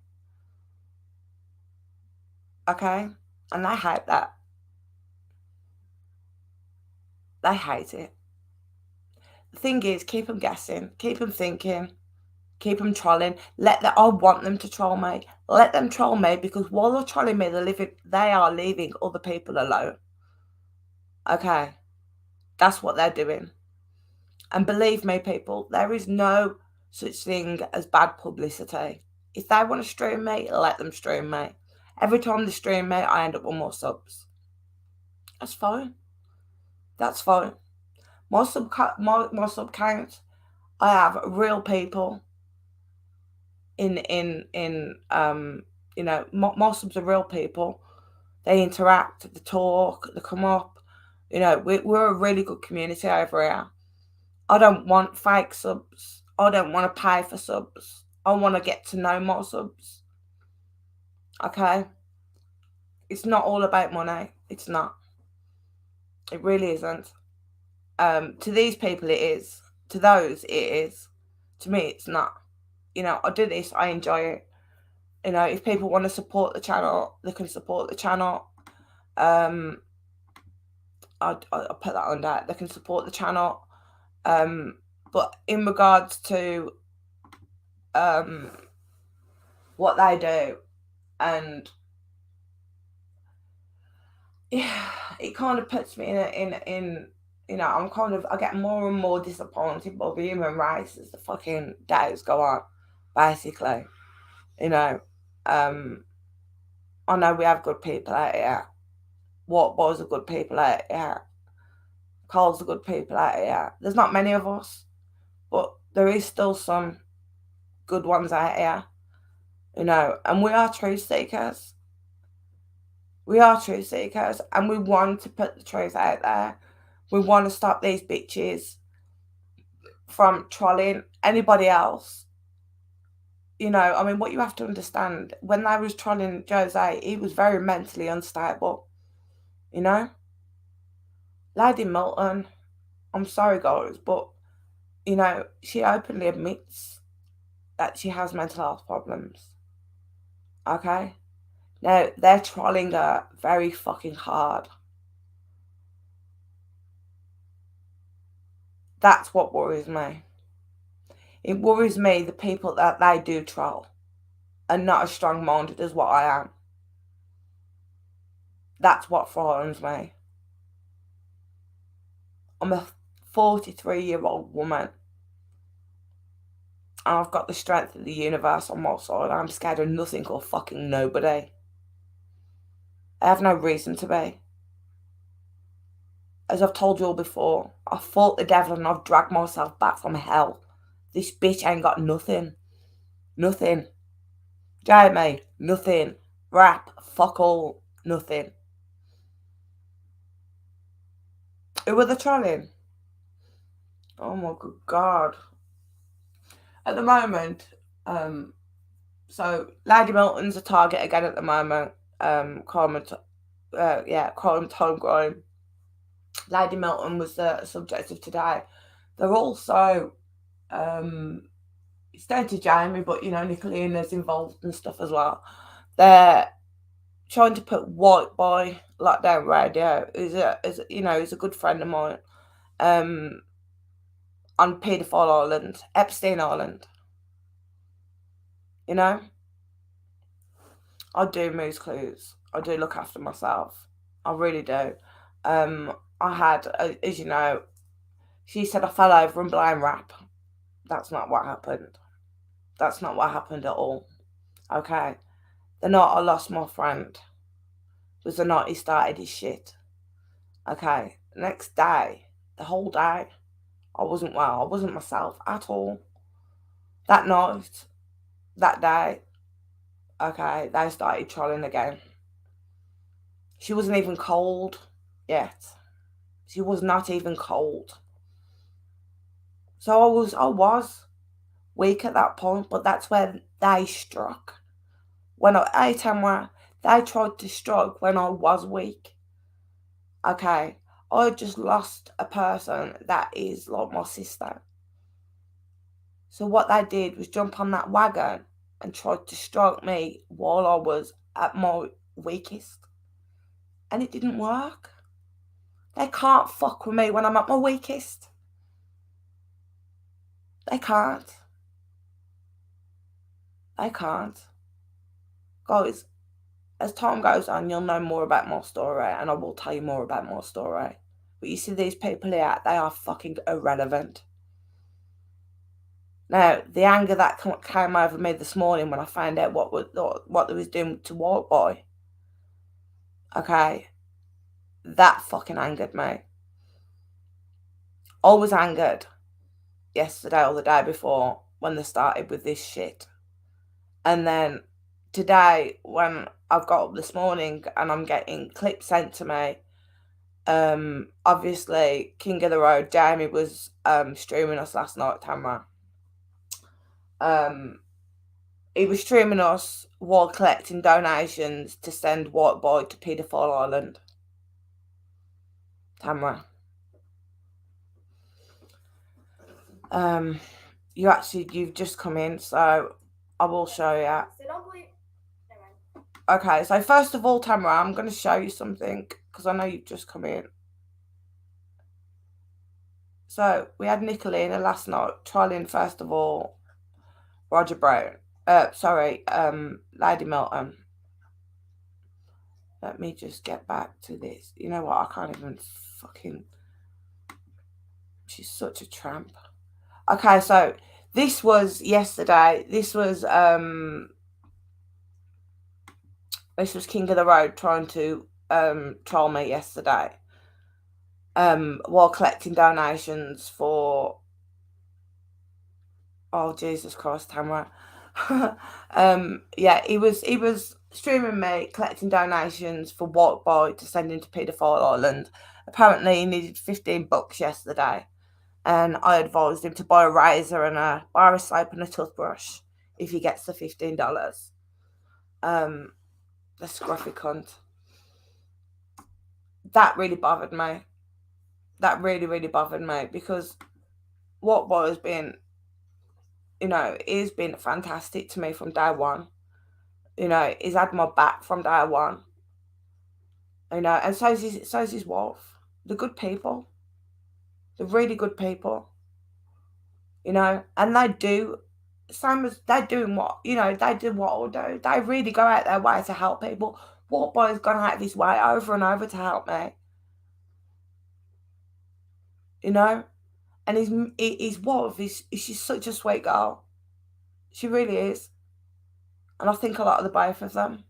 Okay? And they hate that. They hate it. The thing is, keep them guessing, keep them thinking, keep them trolling. I want them to troll me. Let them troll me, because while they're trolling me, they are leaving other people alone. Okay? That's what they're doing. And believe me, people, there is no such thing as bad publicity. If they want to stream me, let them stream me. Every time they stream me, I end up with more subs. That's fine. That's fine. My sub count, I have real people in you know, my subs are real people. They interact, they talk, they come up. You know, we're a really good community over here. I don't want fake subs. I don't want to pay for subs. I want to get to know more subs. Okay? It's not all about money. It's not. It really isn't. To these people, it is. To those, it is. To me, it's not. You know, I do this. I enjoy it. You know, if people want to support the channel, they can support the channel. I'll put that on that. They can support the channel. But in regards to what they do, and yeah, it kind of puts me in you know, I get more and more disappointed by the human race as the fucking days go on, basically. You know, I know we have good people out here. What boys are good people out here. Cole's are good people out here. There's not many of us, but there is still some good ones out here. You know, and we are truth seekers. We are truth seekers, and we want to put the truth out there. We want to stop these bitches from trolling anybody else you know, I mean, what you have to understand, when they was trolling Jose, he was very mentally unstable, you know? Lady Milton, I'm sorry, guys, but, you know, she openly admits that she has mental health problems, okay? Now, they're trolling her very fucking hard. That's what worries me. It worries me the people that they do troll are not as strong-minded as what I am. That's what frightens me. I'm a 43-year-old woman. And I've got the strength of the universe on my side. I'm scared of nothing or fucking nobody. I have no reason to be. As I've told you all before, I fought the devil and I've dragged myself back from hell. This bitch ain't got nothing. Nothing. Jamie, nothing. Rap, fuck all, nothing. Who were they trolling? Oh my good God. At the moment, so Lady Milton's a target again at the moment. Crime homegrown. Lady Milton was the subject of today. They're also it's down to Jamie, but you know, Nikalina's involved and stuff as well. They're trying to put White Boy Lockdown Radio, who's a good friend of mine, on Paedophile Island, Epstein Island. You know? I do moose clues. I do look after myself. I really do. I had, as you know, she said I fell over and blind rap. That's not what happened. That's not what happened at all. Okay? The night I lost my friend was the night he started his shit. Okay? The next day, the whole day, I wasn't well. I wasn't myself at all. That night, that day, okay, they started trolling again. She wasn't even cold yet. She was not even cold. So I was weak at that point, but that's where they struck. They tried to strike when I was weak. Okay, I just lost a person that is like my sister. So what they did was jump on that wagon and tried to strike me while I was at my weakest. And it didn't work. They can't fuck with me when I'm at my weakest. They can't. They can't. Guys, as time goes on, you'll know more about my story, and I will tell you more about my story. But you see these people here, they are fucking irrelevant. Now, the anger that came over me this morning when I found out what they was doing to White Boy, okay, that fucking angered me. I was angered yesterday or the day before when they started with this shit. And then today, when I've got up this morning and I'm getting clips sent to me, obviously, King of the Road, Jamie was streaming us last night, Tamara. He was streaming us while collecting donations to send White Boy to Paedophile Island. Tamara. You've just come in, so I will show you. Okay, so first of all, Tamara, I'm going to show you something because I know you've just come in. So we had Nikalina last night trolling, first of all, Roger Brown. Lady Milton. Let me just get back to this. You know what? I can't even fucking... She's such a tramp. Okay, so this was yesterday. This was King of the Road trying to troll me yesterday. While collecting donations for... Oh, Jesus Christ, Tamara. Yeah, he was streaming me, collecting donations for White Boy to send into Paedophile Island. Apparently, he needed $15 yesterday. And I advised him to buy a razor and a bar of soap and a toothbrush. if he gets the $15. The scruffy cunt. That really bothered me. That really, really bothered me, because what boy has been, you know, he's been fantastic to me from day one. You know, he's had my back from day one. You know, and so's his wife. The good people. The really good people. You know, and they do, same as they're doing what, you know, they do what I'll do. They really go out their way to help people. What boy's gone out of his way over and over to help me? You know? And his wife, she's such a sweet girl. She really is. And I think a lot of the both of them.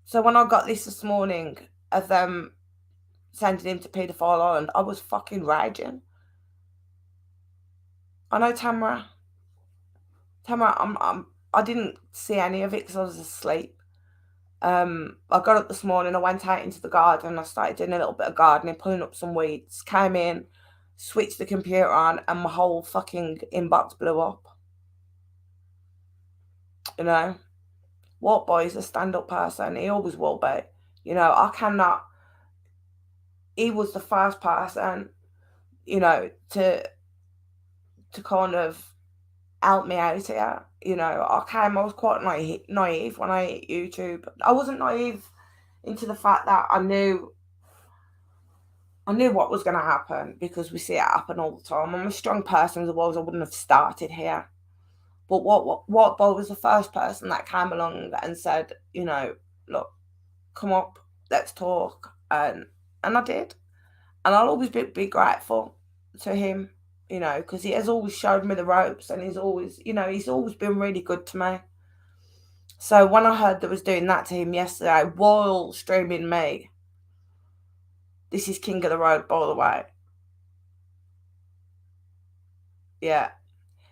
So when I got this morning of them sending him to Paedophile Island, I was fucking raging. I know Tamara, I didn't see any of it because I was asleep. I got up this morning, I went out into the garden, I started doing a little bit of gardening, pulling up some weeds, came in, switched the computer on, and my whole fucking inbox blew up. You know, Walt Boy is a stand-up person, he always will be. You know, I cannot, he was the first person, you know, to kind of help me out here. You know, I was quite naive when I hit YouTube. I wasn't naive into the fact that I knew what was going to happen, because we see it happen all the time. I'm a strong person, otherwise I wouldn't have started here. But what Boy was the first person that came along and said, you know, look, come up, let's talk, and I did, and I'll always be grateful to him. You know, because he has always showed me the ropes, and he's always been really good to me. So when I heard that was doing that to him yesterday, while streaming me, this is King of the Road, by the way. Yeah.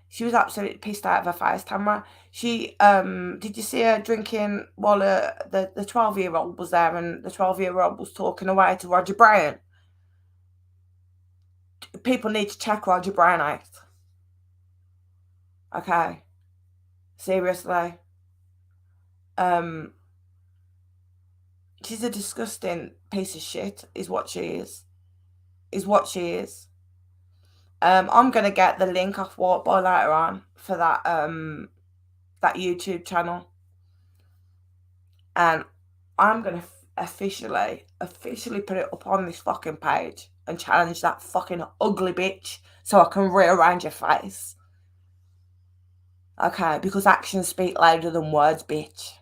She was absolutely pissed out of her face, Tamara. She, did you see her drinking while the 12-year-old was there, and the 12-year-old was talking away to Roger Brown? People need to check Roger Brown out. Okay. Seriously. She's a disgusting piece of shit, is what she is. I'm gonna get the link off Walt Boy later on for that YouTube channel, and I'm gonna officially put it up on this fucking page and challenge that fucking ugly bitch so I can rearrange her face. Okay, because actions speak louder than words, bitch.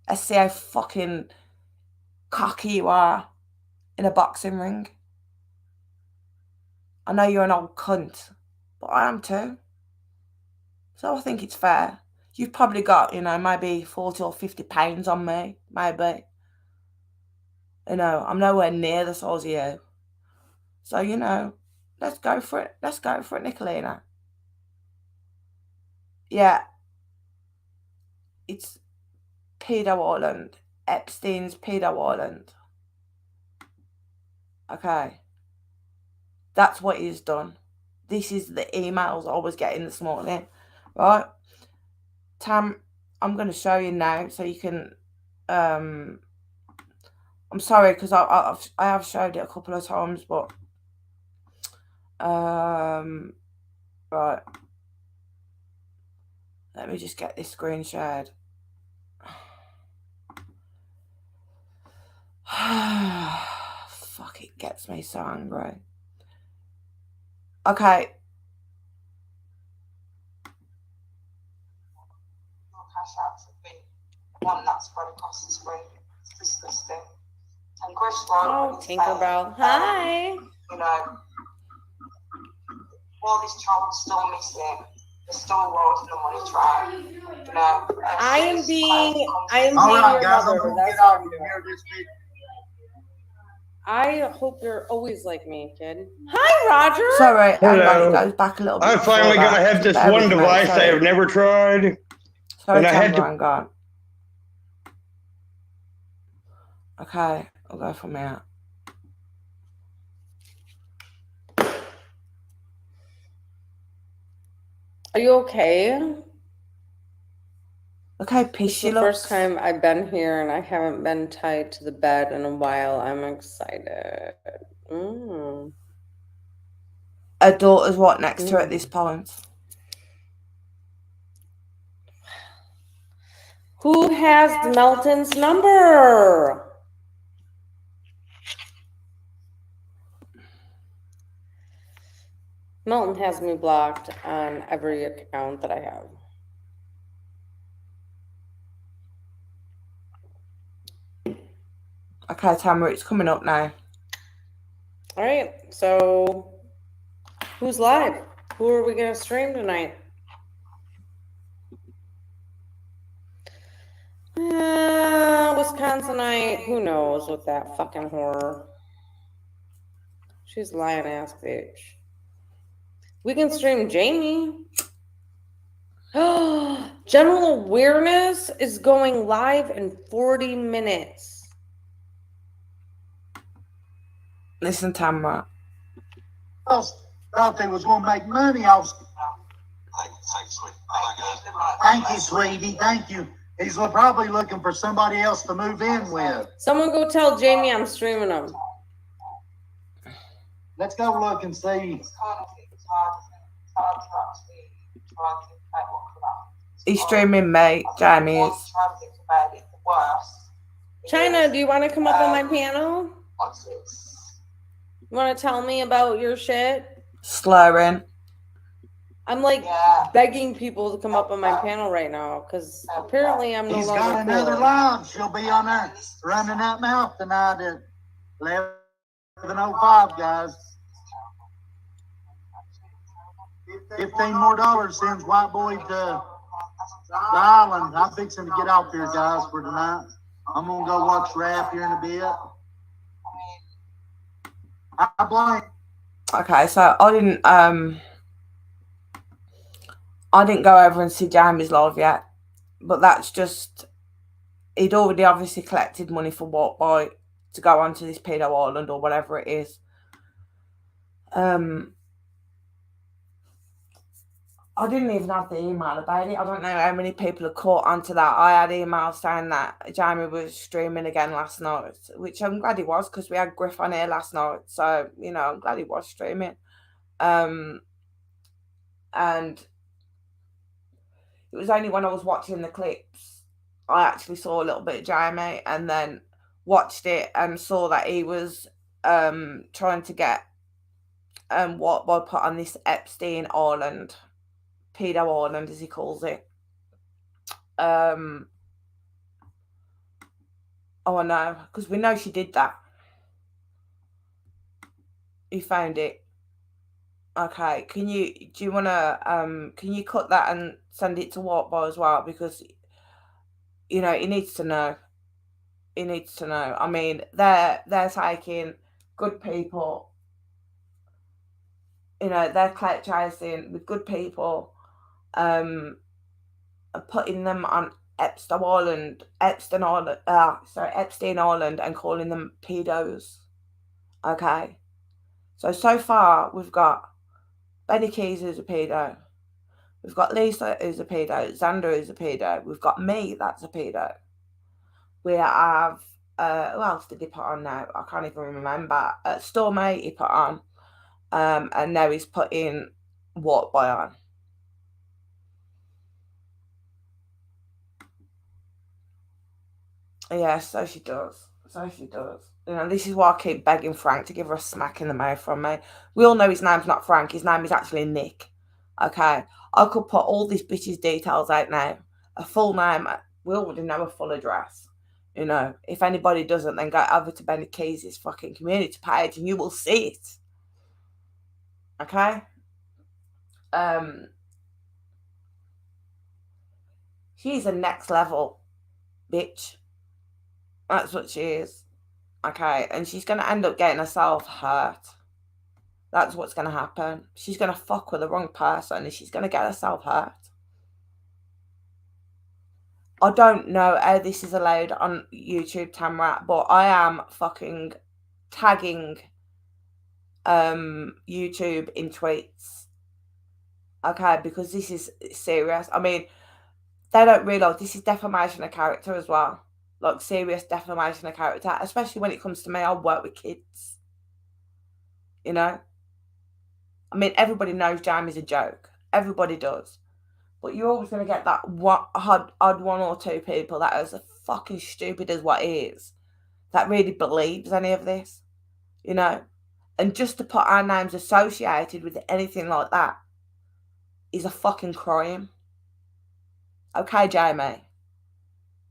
I see how fucking cocky you are in a boxing ring. I know you're an old cunt, but I am too. So I think it's fair. You've probably got, you know, maybe 40 or 50 pounds on me, maybe. You know, I'm nowhere near the size of you. So, you know, let's go for it. Let's go for it, Nikalina. Yeah. It's Pedo Island. Epstein's Pedo Island. Okay. That's what he's done. This is the emails I was getting this morning. Right? Tam, I'm going to show you now so you can... I'm sorry, because I have showed it a couple of times, but... Right. Let me just get this screen shared. Fuck, it gets me so angry. Okay. One that's spread across the screen. It's disgusting. And Chris Oh, Tinkerbell. Hi. You know, while this child's still missing, they're still writing the money trail. You know, I am being All right, your guys, I'm mother. gonna That's get out what of here this week. I hope you're always like me, kid. Hi, Roger. Sorry, Hello. it goes back a little bit. I'm finally going to have this one device I have never tried. Sorry, and I had to. I'm gone. Okay, I'll go from here. Are you okay? Look how It's pissed she the first looks. time I've been here and I haven't been tied to the bed in a while. I'm excited. Her daughter's what next to her at this point. Who has Melton's number? Melton has me blocked on every account that I have. Okay, Tamara, it's coming up now. All right, so who's live? Who are we gonna stream tonight? Wisconsinite, who knows with that fucking horror. She's lying ass bitch. We can stream Jamie. General awareness is going live in 40 minutes. Listen, Tamara. I thought they was gonna make money off. Thank you, sweetie. Thank you. He's probably looking for somebody else to move in with. Someone go tell Jamie I'm streaming him. Let's go look and see. He's streaming me, Jamie is. China, do you want to come up on my panel? You want to tell me about your shit? Slurring. I'm like begging people to come up on my panel right now because apparently I'm no He's longer got another cool. live. She'll be on there running that mouth tonight at 11:05, guys. $15 more sends White Boy to the island. I'm fixing to get out there, guys, for tonight. I'm gonna go watch Rap here in a bit. I blame. Okay, so I didn't go over and see Jamie's live yet, but that's just, he'd already obviously collected money for Walk By to go onto this pedo island or whatever it is. I didn't even have the email about it. I don't know how many people have caught onto that. I had emails saying that Jamie was streaming again last night, which I'm glad he was because we had Griff on here last night. So, you know, I'm glad he was streaming. And it was only when I was watching the clips, I actually saw a little bit of Jamie and then watched it and saw that he was trying to get what I put on this Epstein Island. Pedo Island, as he calls it. Oh, I know, because we know she did that. You found it. Okay, can you want to, can you cut that and send it to Walkby as well? Because, you know, he needs to know. He needs to know. I mean, they're taking good people, you know, they're clout chasing with good people, putting them on Epstein Island, and calling them pedos. Okay, so far we've got Benny Keys who's a pedo, we've got Lisa who's a pedo, Xander who's a pedo, we've got me that's a pedo. We have who else did he put on now? I can't even remember. Stormy he put on, and now he's putting Walk By on. Yeah, so she does. So she does. You know, this is why I keep begging Frank to give her a smack in the mouth from me. We all know his name's not Frank. His name is actually Nick. Okay? I could put all these bitches' details out now. A full name. We already know a full address. You know, if anybody doesn't, then go over to Benny Keys' fucking community page and you will see it. Okay? She's a next level bitch. That's what she is. Okay, and she's going to end up getting herself hurt. That's what's going to happen. She's going to fuck with the wrong person and she's going to get herself hurt. I don't know how this is allowed on YouTube, Tamara, but I am fucking tagging YouTube in tweets. Okay, because this is serious. I mean, they don't realise this is defamation of character as well. Like, serious defamation of character, especially when it comes to me. I work with kids. You know? I mean, everybody knows Jamie's a joke. Everybody does. But you're always going to get that odd one or two people that are as fucking stupid as what he is, that really believes any of this, you know? And just to put our names associated with anything like that is a fucking crime. Okay, Jamie?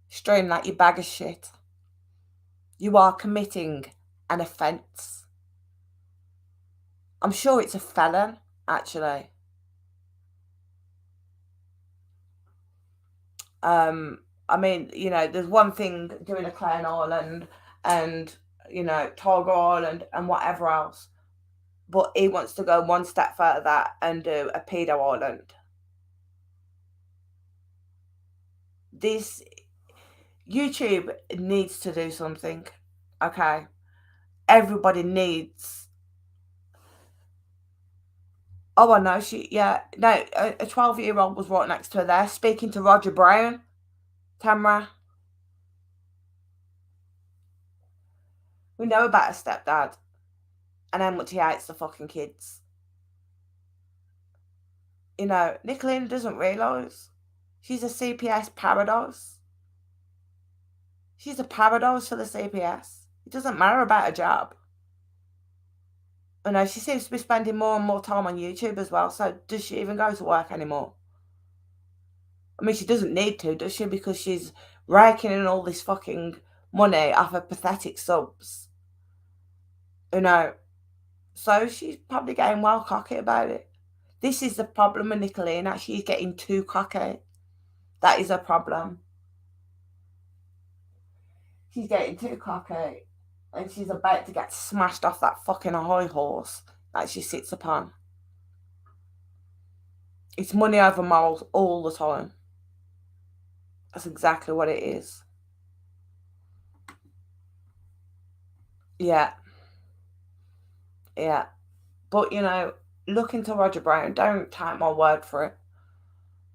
Stream that, you bag of shit. You are committing an offence. I'm sure it's a felon, actually. I mean, you know, there's one thing doing a Clan Island and, you know, Tiger Island and whatever else, but he wants to go one step further and do a pedo island. This YouTube needs to do something, okay? Everybody needs. Oh, I know, a 12-year-old was right next to her there, speaking to Roger Brown. Tamara. We know about her stepdad and how much he hates the fucking kids. You know, Nikalina doesn't realise she's a CPS paradise. She's a paradise for the CPS. It doesn't matter about her job. You know, she seems to be spending more and more time on YouTube as well, so does she even go to work anymore? I mean, she doesn't need to, does she? Because she's raking in all this fucking money off of pathetic subs. You know, so she's probably getting well cocky about it. This is the problem with Nikalina. She's getting too cocky. That is a problem. She's getting too cocky. And she's about to get smashed off that fucking high horse that she sits upon. It's money over morals all the time. That's exactly what it is. Yeah. Yeah. But, you know, look into Roger Brown. Don't take my word for it.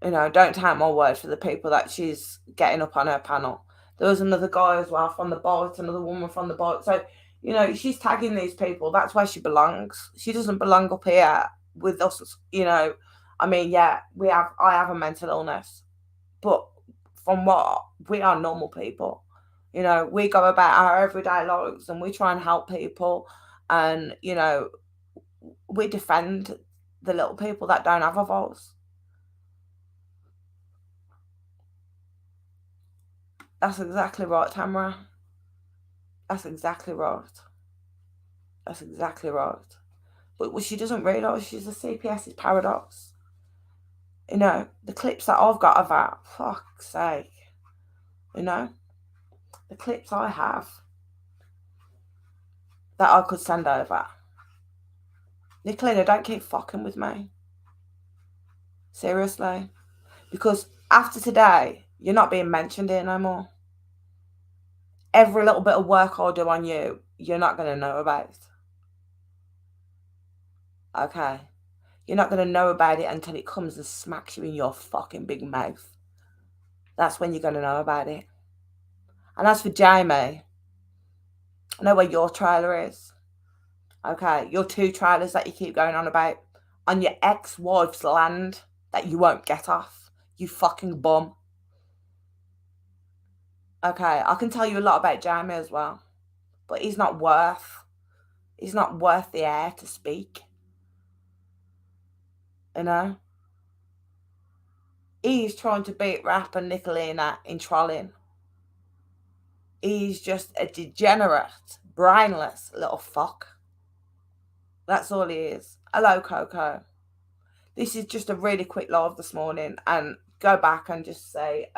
You know, don't take my word for the people that she's getting up on her panel. There was another guy as well from the Bight, another woman from the Bight. So, you know, she's tagging these people. That's where she belongs. She doesn't belong up here with us, you know. I mean, yeah, I have a mental illness. But from what? We are normal people. You know, we go about our everyday lives and we try and help people. And, you know, we defend the little people that don't have a voice. That's exactly right, Tamara. That's exactly right. That's exactly right. But what she doesn't realise, she's a CPS's paradox. You know, the clips that I've got of her, fuck's sake. You know, the clips I have that I could send over. Nikalina, don't keep fucking with me. Seriously. Because after today, you're not being mentioned here no more. Every little bit of work I do on you, you're not going to know about. Okay? You're not going to know about it until it comes and smacks you in your fucking big mouth. That's when you're going to know about it. And as for Jamie, I know where your trailer is. Okay? Your 2 trailers that you keep going on about on your ex-wife's land that you won't get off. You fucking bum. Okay, I can tell you a lot about Jamie as well, but he's not worth the air to speak. You know? He's trying to beat Rap and Nikalina in trolling. He's just a degenerate, brainless little fuck. That's all he is. Hello, Coco. This is just a really quick live this morning, and go back and just say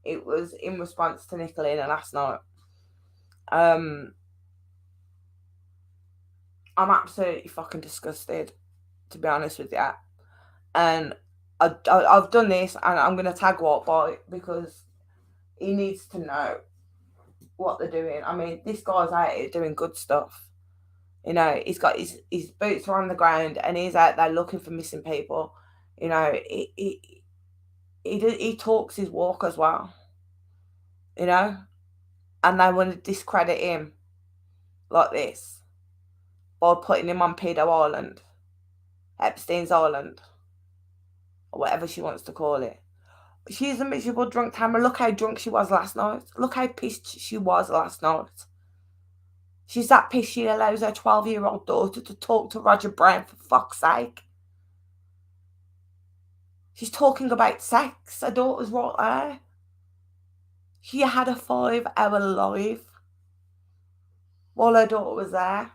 it was in response to Nikalina last night. I'm absolutely fucking disgusted, to be honest with you. And I've done this, and I'm going to tag Whiteboy because he needs to know what they're doing. I mean, this guy's out here doing good stuff. You know, he's got his boots are on the ground, and he's out there looking for missing people. You know, he talks his walk as well. You know, and they want to discredit him like this by putting him on Pedo Island, Epstein's Island, or whatever she wants to call it. She's a miserable drunk Tamara. Look how drunk she was last night. Look how pissed she was last night. She's that pissed she allows her 12-year-old daughter to talk to Roger Brown, for fuck's sake. She's talking about sex. Her daughter's right there. She had a 5-hour live while her daughter was there,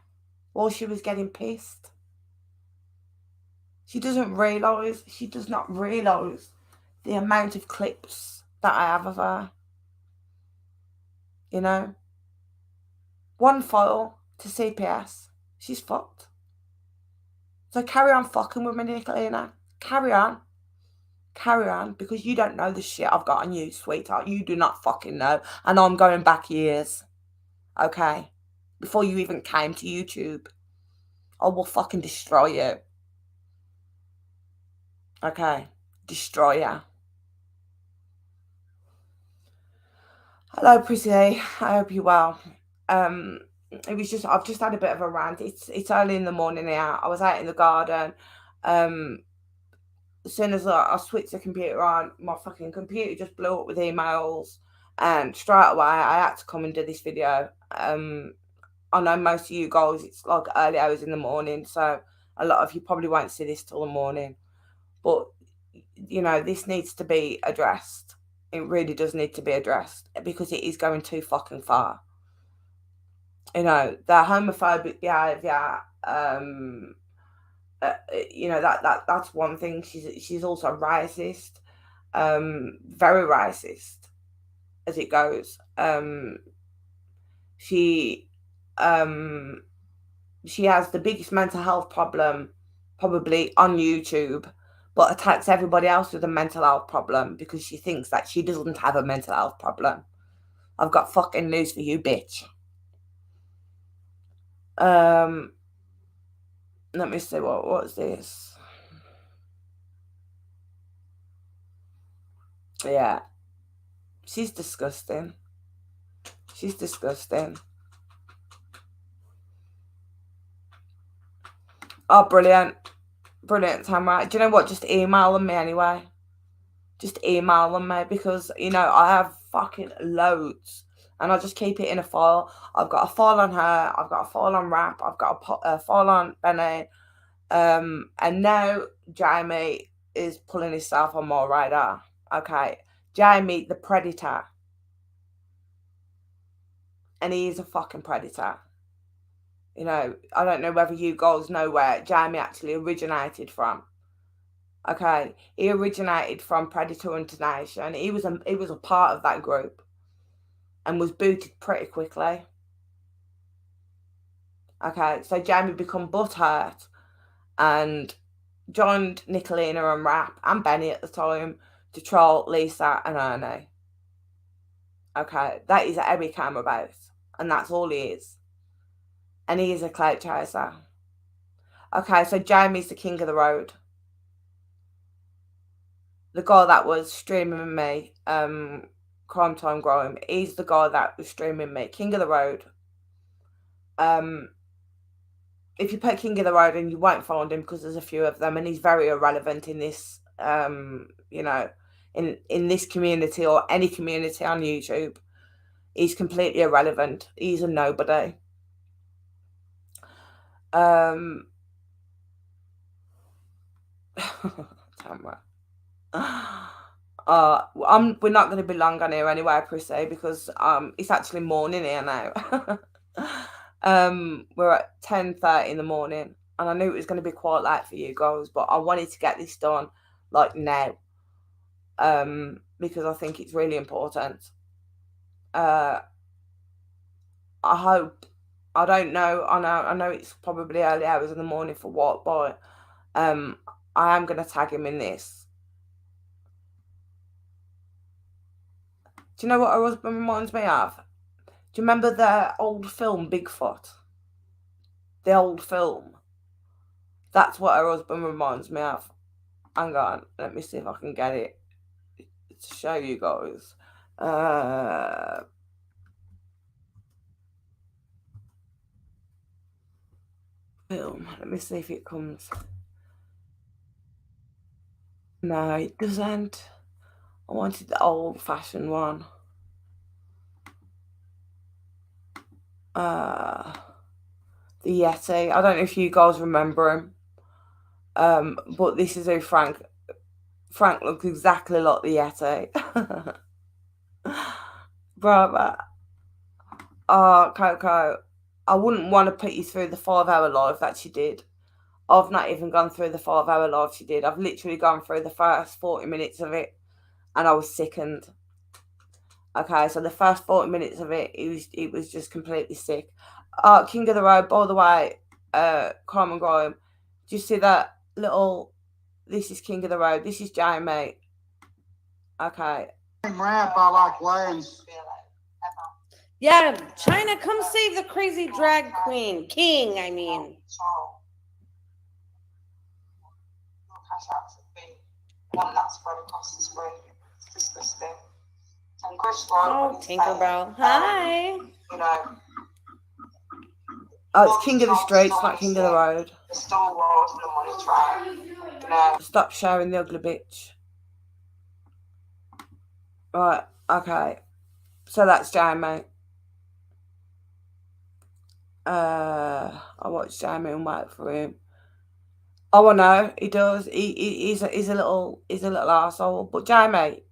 while she was getting pissed. She does not realise the amount of clips that I have of her. You know? One file to CPS. She's fucked. So carry on fucking with me, Nikalina. Carry on. Carry on, because you don't know the shit I've got on you, sweetheart. You do not fucking know. And I'm going back years. Okay? Before you even came to YouTube. I will fucking destroy you. Okay? Destroy you. Hello, Prissy. I hope you're well. I've just had a bit of a rant. It's early in the morning here. I was out in the garden. As soon as I switched the computer on, my fucking computer just blew up with emails, and straight away I had to come and do this video. I know most of you guys, it's like early hours in the morning, so a lot of you probably won't see this till the morning. But, you know, this needs to be addressed. It really does need to be addressed, because it is going too fucking far. You know, the homophobic behaviour, you know, that's one thing. She's also racist, very racist as it goes. She has the biggest mental health problem probably on YouTube, but attacks everybody else with a mental health problem because she thinks that she doesn't have a mental health problem. I've got fucking news for you, bitch. Let me see, what's this? Yeah. She's disgusting. She's disgusting. Oh, brilliant. Brilliant, Tamara. Do you know what? Just email them me anyway. Just email them me, because, you know, I have fucking loads. And I just keep it in a file. I've got a file on her. I've got a file on Rap. I've got a file on Benny. And now Jamie is pulling himself on my radar. Okay. Jamie, the predator. And he is a fucking predator. You know, I don't know whether you guys know where Jamie actually originated from. Okay. He originated from Predator International. He was a part of that group. And was booted pretty quickly. Okay, so Jamie become butthurt and joined Nikalina and Rap and Benny at the time to troll Lisa and Ernie. Okay, that is how he came about, and that's all he is. And he is a clout chaser. Okay, so Jamie's the king of the road. The guy that was streaming me, Crime Time Grime, he's the guy that was streaming me, king of the road. If you put king of the road in, you won't find him because there's a few of them, and he's very irrelevant in this, you know, in this community or any community on YouTube. He's completely irrelevant. He's a nobody. Tamara. We're not going to be long on here anyway, per se, because it's actually morning here now. We're at 10:30 in the morning, and I knew it was going to be quite late for you guys, but I wanted to get this done like now, because I think it's really important. I hope, I don't know, I know it's probably early hours in the morning for what, but I am going to tag him in this. Do you know what her husband reminds me of? Do you remember the old film Bigfoot? The old film. That's what her husband reminds me of. Hang on, let me see if I can get it to show you guys. Film. Let me see if it comes. No, it doesn't. I wanted the old-fashioned one. The Yeti. I don't know if you guys remember him. But this is who Frank looks exactly like the Yeti. Brother. Oh, Coco, I wouldn't want to put you through the 5-hour live that she did. I've not even gone through the 5-hour live she did. I've literally gone through the first 40 minutes of it, and I was sickened. Okay, so the first 40 minutes of it, it was just completely sick. King of the Road, by the way, Carmen Graham, do you see that little, this is King of the Road, this is Jamie. Okay. Ramp, I like lanes. Yeah, China, come save the crazy drag queen. King, I mean. One that's spread across the screen. It's disgusting. And Chris Oh, Tinkerbell. Hi. You know. Oh, it's King of the Streets, not King of the Road. The Star Wars and the money train. You know. Stop sharing the ugly bitch. Right, okay. So that's Jamie. I watched Jamie and wait for him. Oh, I know he does. He's a little arsehole. But Jamie,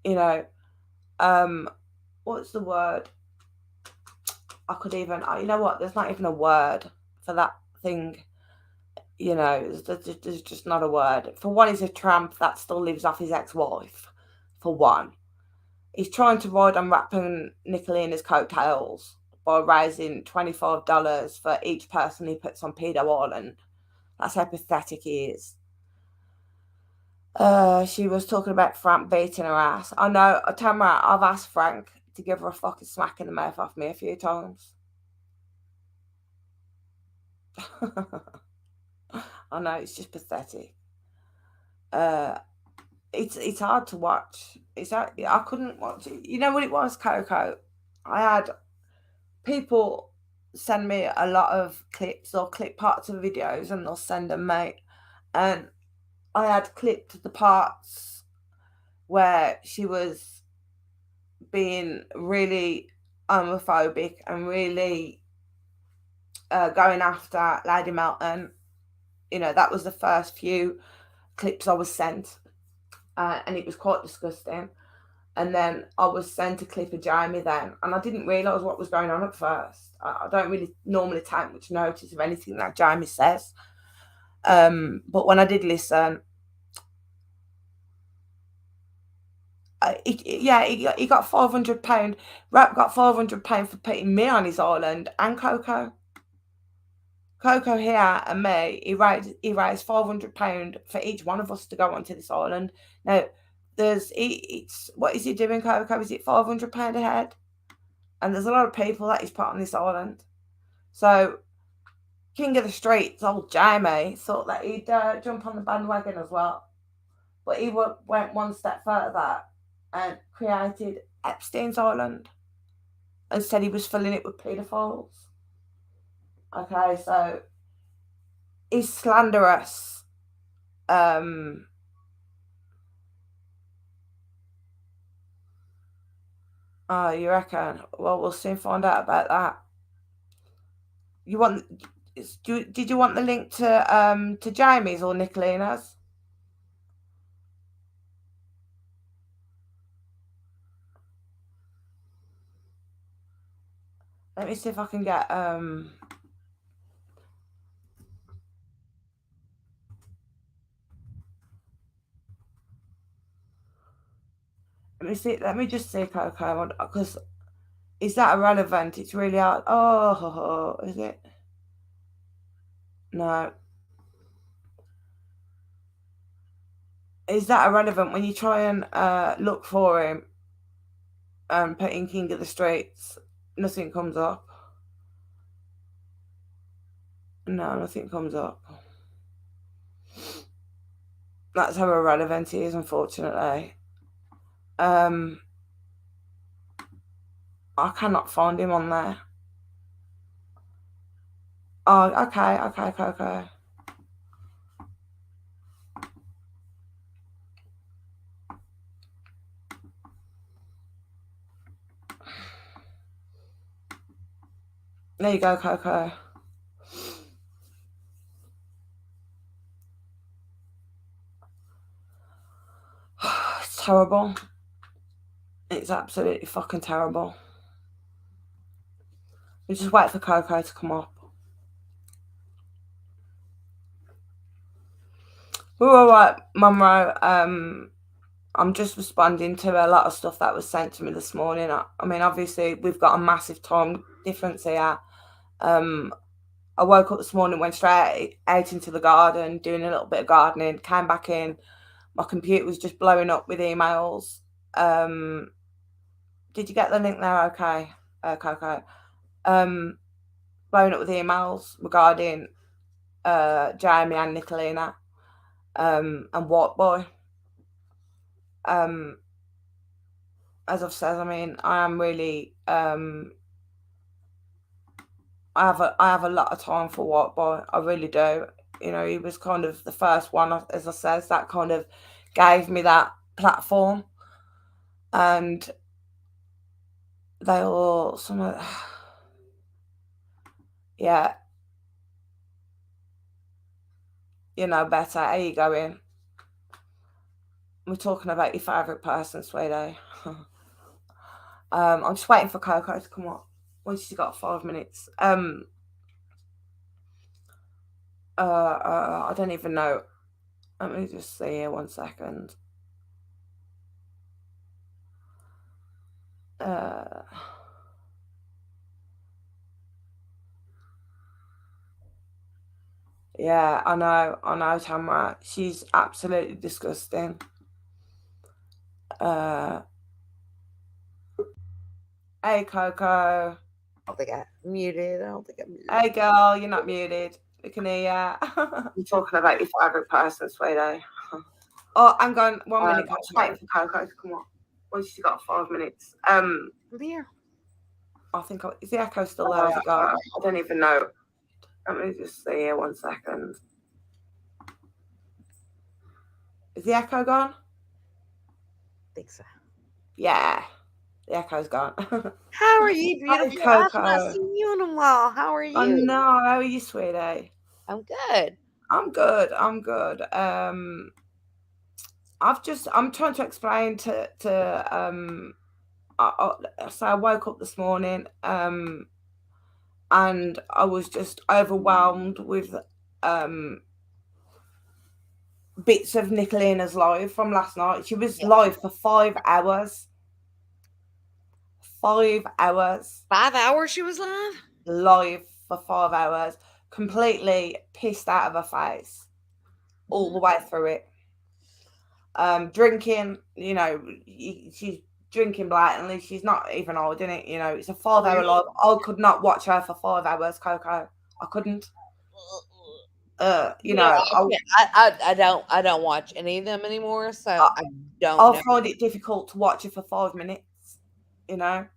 you know, what's the word? I could even, you know what? There's not even a word for that thing. You know, there's just not a word. For one, he's a tramp that still lives off his ex-wife. For one, he's trying to ride on rapping Nikalina's coattails by raising $25 for each person he puts on Pedo Island. That's how pathetic he is. She was talking about Frank beating her ass. I know, Tamara, I've asked Frank to give her a fucking smack in the mouth off me a few times. I know, it's just pathetic. It's hard to watch. I couldn't watch it. You know what it was, Coco? I had people send me a lot of clips or clip parts of videos, and they'll send them, mate. And I had clipped the parts where she was being really homophobic and really going after Lady Melton. You know, that was the first few clips I was sent, and it was quite disgusting. And then I was sent a clip of Jamie then, and I didn't realise what was going on at first. I don't really normally take much notice of anything that Jamie says. But when I did listen, he got £500. Rap got £500 for putting me on his island, and Coco here and me. He raised £500 for each one of us to go onto this island. Now, it's what is he doing, Coco? Is it £500 a head? And there's a lot of people that he's put on this island. So King of the Streets, old Jamie, thought that he'd jump on the bandwagon as well. But he went one step further and created Epstein's Island and said he was filling it with paedophiles. Okay, so he's slanderous. Oh, you reckon? Well, we'll soon find out about that. Did you want the link to Jamie's or Nicolina's? Let me see if I can get let me just see, Coco, because is that irrelevant? It's really hard. Oh, is it? No. Is that irrelevant when you try and look for him and put in King of the Streets? Nothing comes up. No, nothing comes up. That's how irrelevant he is, unfortunately. I cannot find him on there. Oh, okay. There you go, Coco. It's terrible. It's absolutely fucking terrible. We just wait for Coco to come up. We're all right, Mumro. I'm just responding to a lot of stuff that was sent to me this morning. I mean, obviously, we've got a massive time difference here. I woke up this morning, went straight out into the garden, doing a little bit of gardening, came back in. My computer was just blowing up with emails. Did you get the link there? Okay, Coco. Blowing up with emails regarding Jamie and Nikalina and White Boy. As I've said, I mean, I am really I have a lot of time for White Boy. I really do. You know, he was kind of the first one, as I said, that kind of gave me that platform, and they all yeah, you know better. How you going? We're talking about your favourite person, sweetie. I'm just waiting for Coco to come up. Once she's got 5 minutes. I don't even know. Let me just see here 1 second. Yeah, I know, Tamara. She's absolutely disgusting. Hey, Coco. don't think I muted. I don't think I muted. Hey, girl, you're not muted. We can hear you. You're talking about your favourite person, sweetie. Oh, I'm going 1 minute. I'm just waiting for Coco to come on. Once she's got 5 minutes. There. I think is the echo still there? Has it gone? I don't even know. Let me just see here 1 second. Is the echo gone? I think so. Yeah, the echo's gone. How are you, beautiful? Hi, I've not seen you in a while. How are you? I know. How are you, sweetie? I'm good. I'm good. I'm trying to explain to so I woke up this morning and I was just overwhelmed with bits of Nikalina's live from last night. She was live for 5 hours. 5 hours. 5 hours she was live? Live for 5 hours. Completely pissed out of her face. All the way through it. Drinking, you know, she's drinking blatantly. She's not even holding it, you know. It's a 5 hour live. I could not watch her for 5 hours, Coco. I couldn't. You know, I don't watch any of them anymore, so I don't. I'll find it difficult to watch it for 5 minutes. You know,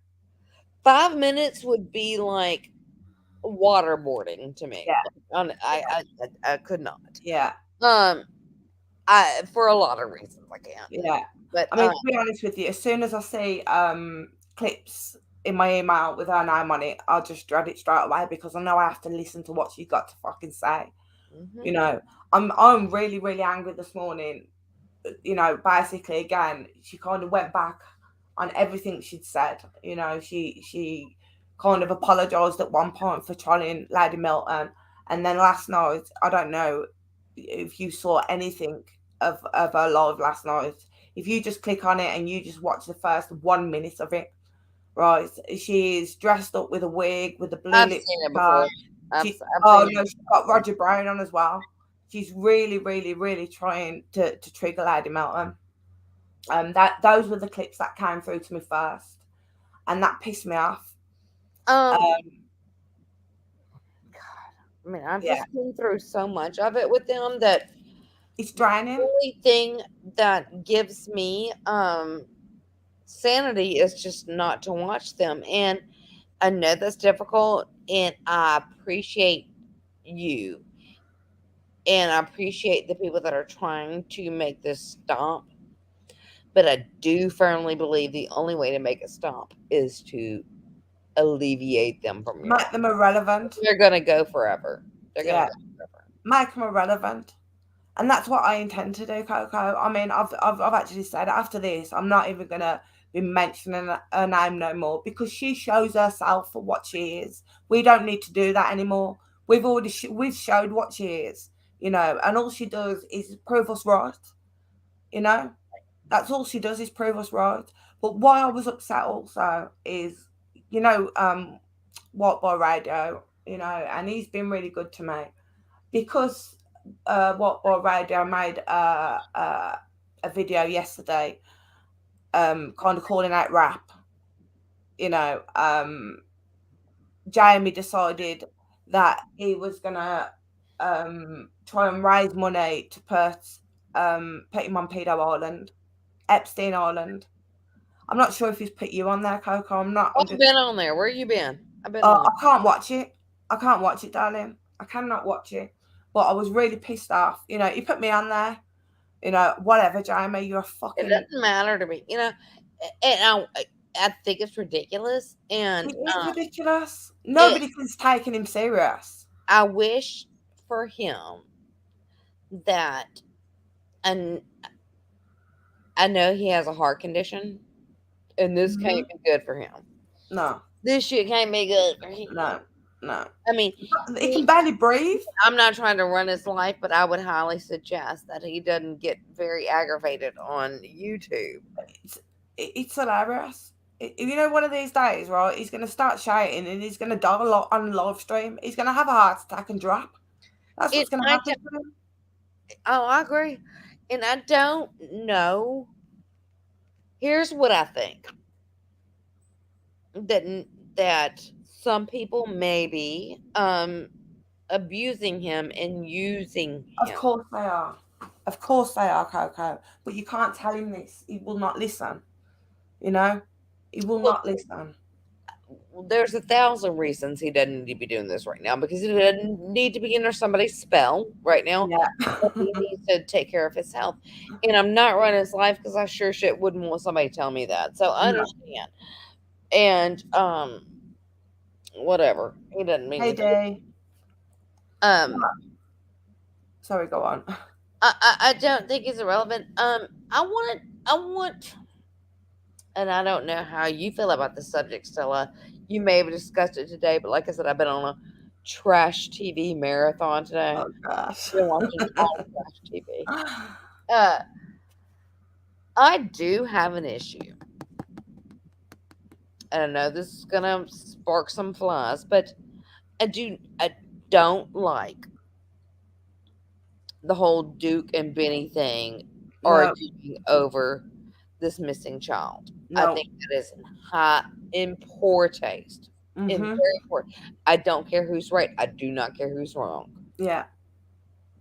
5 minutes would be like waterboarding to me. Yeah. I could not. Yeah. I for a lot of reasons I can't. Yeah. But I mean, to be honest with you, as soon as I see clips in my email with her name on it, I'll just dread it straight away because I know I have to listen to what she's got to fucking say. You know, I'm really, really angry this morning. You know, basically, again, she kind of went back on everything she'd said. You know, she kind of apologised at one point for trolling Lady Milton, and then last night, I don't know if you saw anything of her live last night. If you just click on it and you just watch the first 1 minute of it, right? She's dressed up with a wig, with a blue lipstick. She's got Roger Brown on as well. She's really, really, really trying to trigger Lady Milton. Those were the clips that came through to me first, and that pissed me off. God, I mean, I've just been through so much of it with them that It's draining. only thing that gives me sanity is just not to watch them. And I know that's difficult, and I appreciate you, and I appreciate the people that are trying to make this stop. But I do firmly believe the only way to make it stop is to alleviate them from your Make them irrelevant. They're gonna go forever. They're gonna Yeah. go forever. Make them irrelevant. And that's what I intend to do, Coco. I mean, I've actually said after this, I'm not even gonna be mentioning her name no more because she shows herself for what she is. We don't need to do that anymore. We've already we've showed what she is, you know, and all she does is prove us right. You know, that's all she does is prove us right. But why I was upset also is, you know, What Boy Radio, you know, and he's been really good to me because What Boy Radio made a video yesterday, kind of calling out rap. You know, Jamie decided that he was gonna try and raise money to put him on Pedo Island, Epstein Island. I'm not sure if he's put you on there, Coco. I'm not. I've been on there. Where you been? I've been I on can't watch it. I can't watch it, darling. I cannot watch it. But I was really pissed off. You know, he put me on there. You know, whatever, Jamie. You're a It fucking. doesn't matter to me, you know. And I think it's ridiculous. And It is ridiculous. Nobody is taking him serious. I wish for him that, and I know he has a heart condition, and this can't be good for him. No. This shit can't be good for him. No. No. I mean, he can barely breathe. I'm not trying to run his life, but I would highly suggest that he doesn't get very aggravated on YouTube. It's hilarious. You know, one of these days, right, he's going to start shouting and he's going to die a lot on live stream. He's going to have a heart attack and drop. That's what's going to happen to him. Oh, I agree. And I don't know. Here's what I think. That some people may be abusing him and using him. Of course they are. Of course they are, Coco. But you can't tell him this. He will not listen. You know? He will not listen. There's 1,000 reasons he doesn't need to be doing this right now, because he doesn't need to be under somebody's spell right now. Yeah. He needs to take care of his health. And I'm not running his life because I sure shit wouldn't want somebody to tell me that. So I understand. And whatever. He doesn't mean Hey, Day. Sorry, go on. I don't think it's irrelevant. I want, and I don't know how you feel about this subject, Stella. You may have discussed it today, but like I said, I've been on a trash TV marathon today. Oh gosh. Been watching all trash TV. I do have an issue. And I know this is gonna spark some flies, but I don't like the whole Duke and Benny thing arguing over this missing child. I think that is in poor taste. In very poor. I don't care who's right. I do not care who's wrong. Yeah.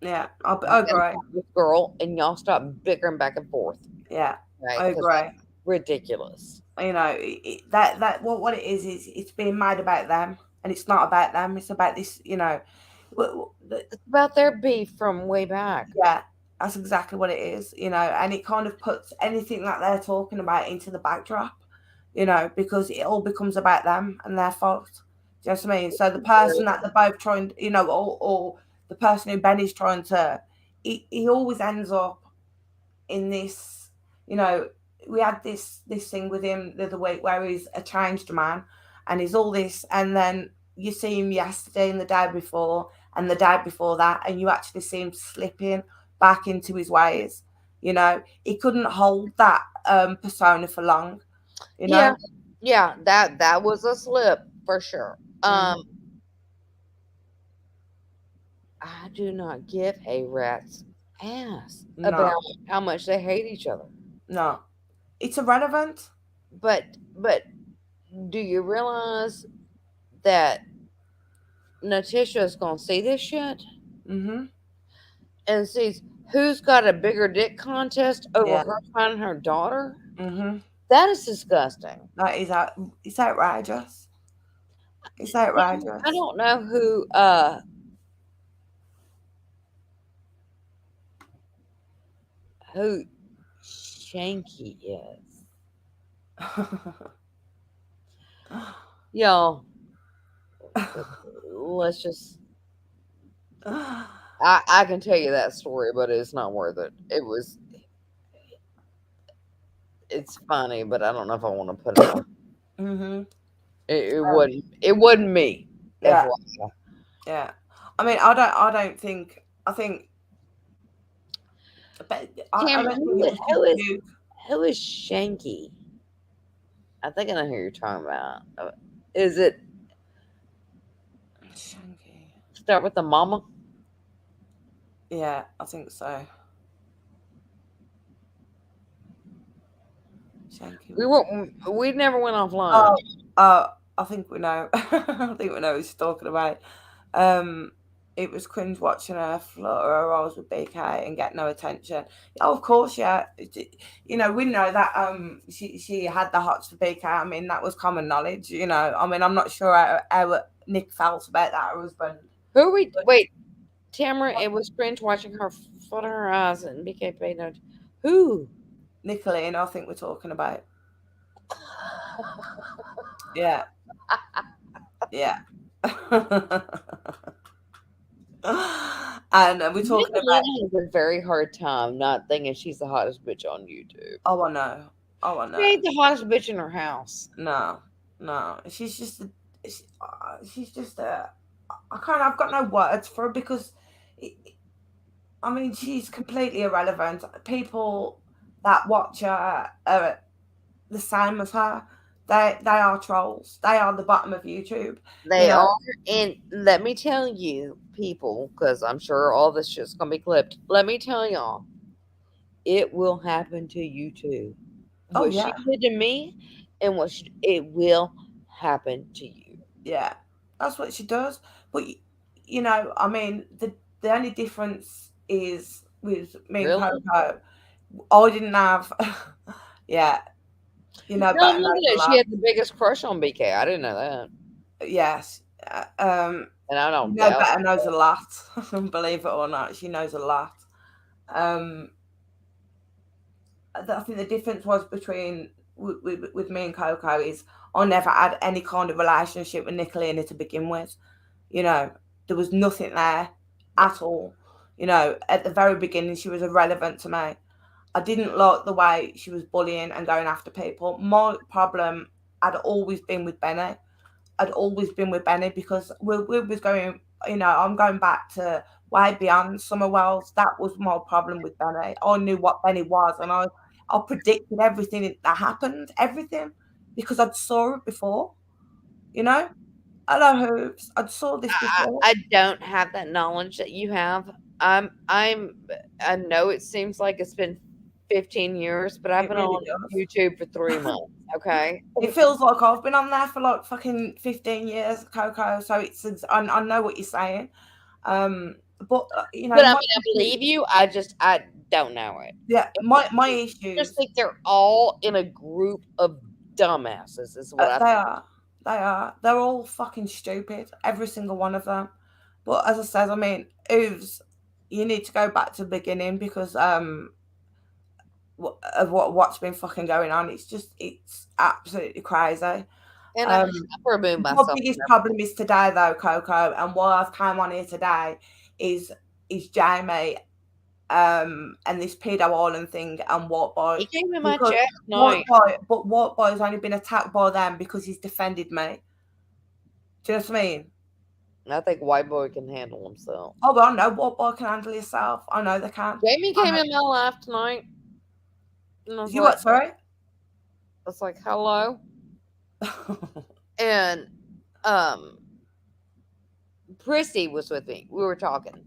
Yeah. I agree. This girl, and y'all stop bickering back and forth. Yeah. Right? I agree. Ridiculous. You know, that what it is it's being made about them, and it's not about them. It's about this, you know. It's about their beef from way back. Yeah, that's exactly what it is, you know, and it kind of puts anything that they're talking about into the backdrop, you know, because it all becomes about them and their fault. Do you know what I mean? So the person that they're both trying, you know, or the person who Benny's trying to, he always ends up in this, you know. We had this thing with him the other week where he's a changed man and he's all this, and then you see him yesterday and the day before and the day before that, and you actually see him slipping back into his ways. You know, he couldn't hold that persona for long. You know? Yeah, that was a slip for sure. I do not give a rat's ass about how much they hate each other. No. It's irrelevant. But do you realize that Natisha is gonna see this shit? Mm-hmm. And sees, who's got a bigger dick contest over Yeah. her finding her daughter? Mm-hmm. That is disgusting. That is it's outrageous. It's outrageous. I don't know who Shanky is. Y'all, let's just. I can tell you that story, but it's not worth it. It's funny, but I don't know if I want to put it on. Mm-hmm. It wasn't me. Yeah. FYI. Yeah. I mean, I think. But I Cameron, don't think it was just you. who is Shanky? I think I know who you're talking about. Is it Shanky. start with the mama? Yeah, I think so. Shanky. We never went offline. I think we know. I think we know who she's talking about. It was cringe watching her flutter her rolls with BK and get no attention. Oh, of course, yeah. We know that she had the hots for BK. I mean, that was common knowledge. I mean, I'm not sure how Nick felt about that, her husband. Who are we? Wait, Tamara. It was cringe watching her flutter her eyes and BK paid no. Who? Nikalina, I think we're talking about. Yeah. Yeah. And we're talking about. Has a very hard time not thinking she's the hottest bitch on YouTube. Oh, I know. She ain't the hottest bitch in her house. No. She's just I've got no words for her because, I mean, she's completely irrelevant. People that watch her are the same as her. They are trolls. They are the bottom of YouTube. They are, and let me tell you, people, because I'm sure all this shit's gonna be clipped. Let me tell y'all, it will happen to you too. What she did to me, and it will happen to you. Yeah, that's what she does. But I mean, the only difference is with me and Coco. I didn't have. Yeah. No, she had the biggest crush on BK. I didn't know that. Yes. And I don't know better knows a lot. Believe it or not, she knows a lot. I think the difference was between with me and Coco is I never had any kind of relationship with Nikalina to begin with. There was nothing there at all. At the very beginning, she was irrelevant to me. I didn't like the way she was bullying and going after people. My problem had always been with Benny. Because we was going, I'm going back to way beyond Summer Wells. That was my problem with Benny. I knew what Benny was, and I predicted everything that happened, everything, because I'd saw it before. Hello, Hoops. I saw this before. I don't have that knowledge that you have. I know it seems like it's been 15 years, but I've been on YouTube for 3 months. Okay. It feels like I've been on there for like fucking 15 years, Coco. So I know what you're saying. But But I mean, I believe you. I don't know it. Yeah, my issues. I just think they're all in a group of dumbasses. Is what they are. They are. They're all fucking stupid. Every single one of them. But as I said, I mean, Ooves, you need to go back to the beginning because of what's been fucking going on. It's absolutely crazy. And I've removed myself. My biggest problem is today, though, Coco, and why I've come on here today is Jamie, and this pedo island thing and White Boy. He came in my chat tonight. White Boy's only been attacked by them because he's defended me. Do you know what I mean? I think White Boy can handle himself. Oh, well, I know White Boy can handle himself. I know they can. Jamie came in my life tonight. And you what, sorry? It's like, hello. And Prissy was with me. We were talking.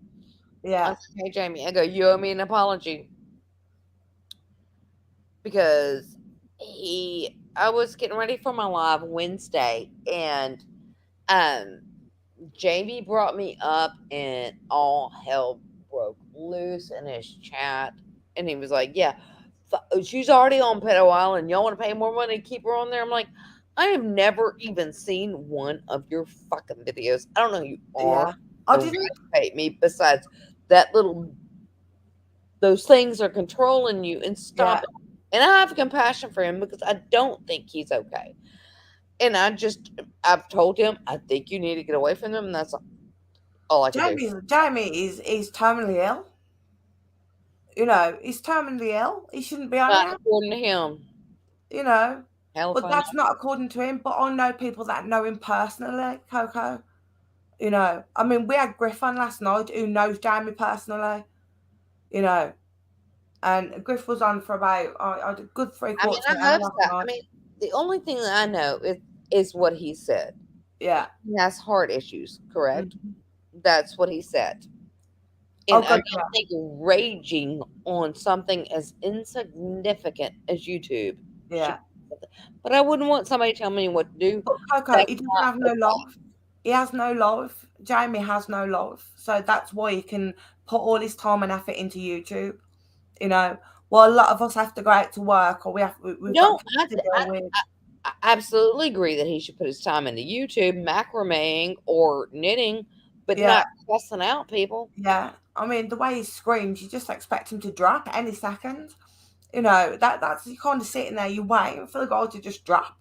Yeah. I said, hey Jamie, I go, you owe me an apology. Because I was getting ready for my live Wednesday, and Jamie brought me up and all hell broke loose in his chat, and he was like, "Yeah, she's already on Pedo Island. Y'all want to pay more money to keep her on there?" I'm like, I have never even seen one of your fucking videos. I don't know who you are. Yeah. I Don't didn't. irritate me. Besides that little, those things are controlling you, and stop Yeah. it. And I have compassion for him because I don't think he's okay. And I've told him, I think you need to get away from them. And that's all I can do. Jamie is terminally ill. You know, he's terminally ill. He shouldn't be on Not there. according to him. You know, Hell if but I that's know. not according to him. But I know people that know him personally, Coco. You know, I mean, we had Griff on last night who knows Jamie personally. You know, and Griff was on for about a good 3/4 I of an hope hour so. last I night. mean, the only thing that I know is what he said. Yeah. He has heart issues, correct? Mhm. That's what he said. Oh, And I God, don't think raging on something as insignificant as YouTube yeah. should. But I wouldn't want somebody to tell me what to do. But Coco, That's he doesn't not have no okay. life. He has no life. Jamie has no life. So that's why he can put all his time and effort into YouTube. You know, well, a lot of us have to go out to work, or we've No, got kids to deal with. I absolutely agree that he should put his time into YouTube, macrameing or knitting, but Yeah, not cussing out people. yeah. I mean, the way he screams, you just expect him to drop any second. You know, that's you kind of sitting there, you waiting for the guy to just drop.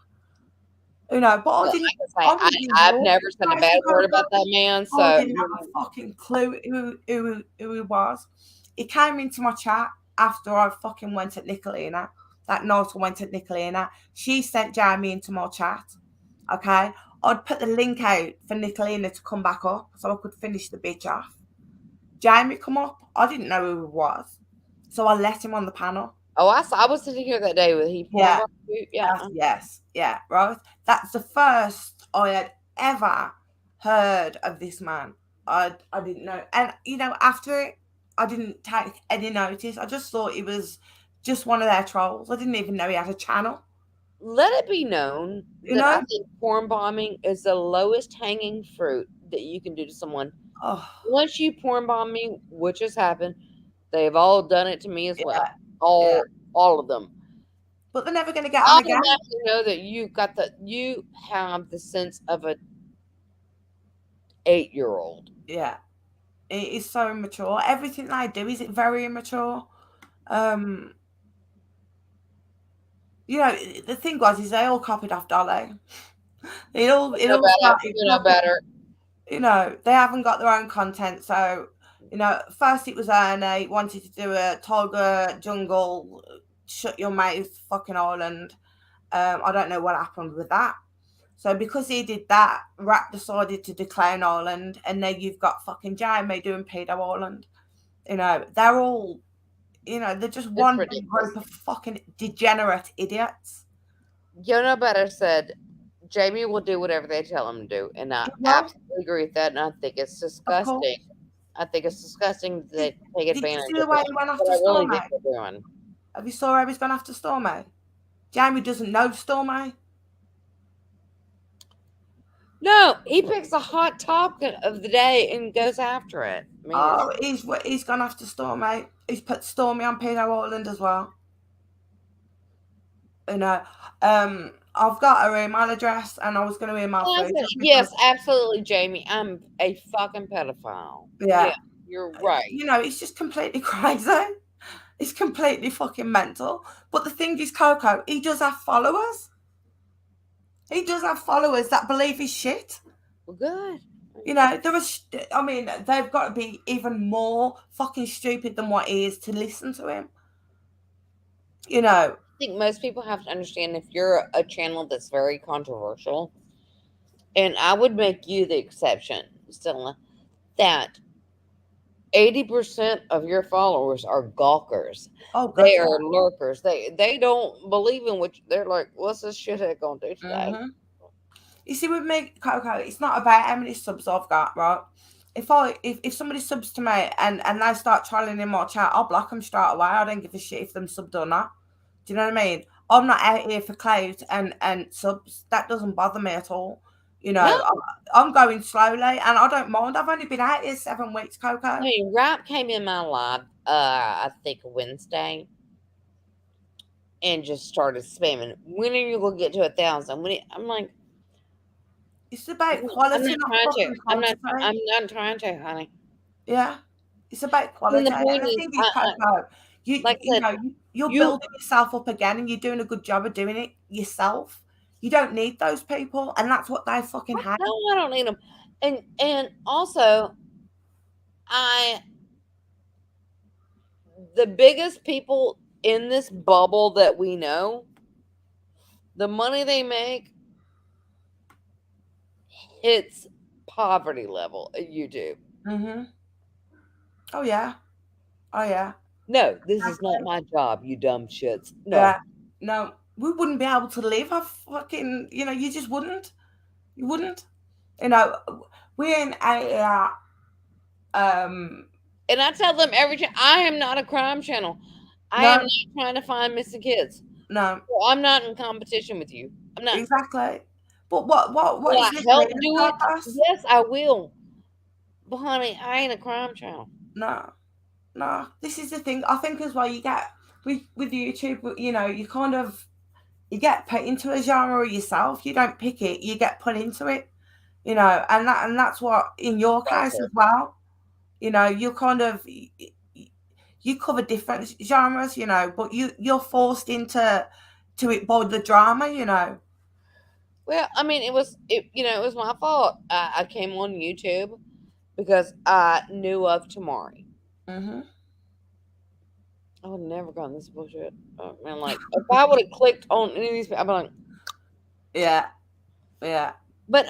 You know, but I Well, didn't. I can say, I've never said a Right, bad you word gotta about that man, I so didn't have a fucking clue who he was. He came into my chat after I fucking went at Nikalina. That night I went at Nikalina. She sent Jamie into my chat. Okay. I'd put the link out for Nikalina to come back up so I could finish the bitch off. Jamie come up. I didn't know who he was. So I let him on the panel. oh, I was sitting here that day with he Yeah. yeah. Yes, right. That's the first I had ever heard of this man. I didn't know, and you know, after it, I didn't take any notice. I just thought he was just one of their trolls. I didn't even know he had a channel. Let it be known You that I know? think porn bombing is the lowest hanging fruit that you can do to someone. Oh, Once you porn bomb me, which has happened, they've all done it to me as well. yeah. All of them. But they're never going to get on again. Automatically know that you have the sense of a 8-year-old. Yeah, it is so immature. Everything they do is very immature. You know, the thing was is they all copied off Dolly. It all started. You know better. You know, they haven't got their own content. So, you know, first it was Ernie wanted to do a tiger jungle, shut your mouth, fucking island. I don't know what happened with that. So because he did that, Rat decided to declare Ireland, and then you've got fucking Jamie doing Pedo Island. You know, they're all, you know, they're just one big group of fucking degenerate idiots. You know better said Jamie will do whatever they tell him to do, and I absolutely agree with that. And I think it's disgusting. I think it's disgusting that they take advantage Did you see the way he went after Stormy. Stormy? Have you saw how he's gone after Stormy? Jamie doesn't know Stormy. No, he picks a hot topic of the day and goes after it. I mean, he's gone after Stormy. He's put Stormy on Pedo Island as well. You know, I've got her email address, and I was going to email her. Yes, absolutely, Jamie. I'm a fucking pedophile. Yeah, you're right. You know, it's just completely crazy. It's completely fucking mental. But the thing is, Coco, he does have followers. He does have followers that believe his shit. Well, good. You know, I mean, they've got to be even more fucking stupid than what he is to listen to him. You know, I think most people have to understand if you're a channel that's very controversial, and I would make you the exception, Stella, that 80% of your followers are gawkers. Oh, they are lurkers. They don't believe in what they're like. What's this shithead gonna do today? Mm-hmm. You see, with me, Coco, it's not about how many subs I've got, right? If somebody subs to me and they start trolling in my chat, I'll block them straight away. I don't give a shit if them subbed or not. Do you know what I mean? I'm not out here for clout and subs. That doesn't bother me at all. You know, I'm going slowly, and I don't mind. I've only been out here 7 weeks, Coco. I mean, Rap came in my live, I think Wednesday, and just started spamming. When are you gonna get to 1,000? I'm like, It's about I'm quality, not not trying to. fucking quantity. I'm not trying to, honey. Yeah, it's about And quality. the And point the is, thing is, Coco, you like I you said, know, you're building yourself up again, and you're doing a good job of doing it yourself. You don't need those people, and that's what they fucking hate. no, I don't need them. And also, the biggest people in this bubble that we know, the money they make hits poverty level at YouTube. Oh yeah, oh yeah. No, this is not my job, you dumb shits. No. Yeah. No, we wouldn't be able to live. I fucking, you just wouldn't. You wouldn't. You know, we're in a And I tell them every time, I am not a crime channel. I am not trying to find missing kids. No. Well, I'm not in competition with you. I'm not. Exactly. But what Will I is help Nikalina's do it? purpose? Yes, I will. But honey, I ain't a crime channel. No. This is the thing. I think as well, you get with YouTube, you get put into a genre yourself. You don't pick it, you get put into it. And that's what in your case as well. You kind of you cover different genres, but you're forced into it by the drama. Well, I mean, it was my fault. I came on YouTube because I knew of Tamari. I would have never gotten this bullshit. I mean, like, if I would have clicked on any of these, I'd be like, yeah. But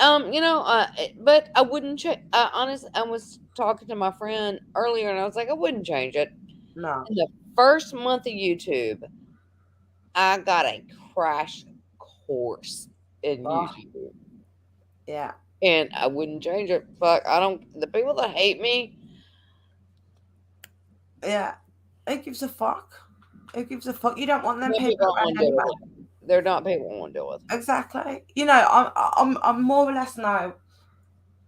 but I wouldn't change. Honestly, I was talking to my friend earlier, and I was like, I wouldn't change it. No. In the first month of YouTube, I got a crash course in YouTube. Yeah. And I wouldn't change it. Fuck, I don't. The people that hate me. Yeah. It gives a fuck. It gives a fuck. You don't want them people people around anyway. They're not people I want to deal with. Exactly. I'm more or less now.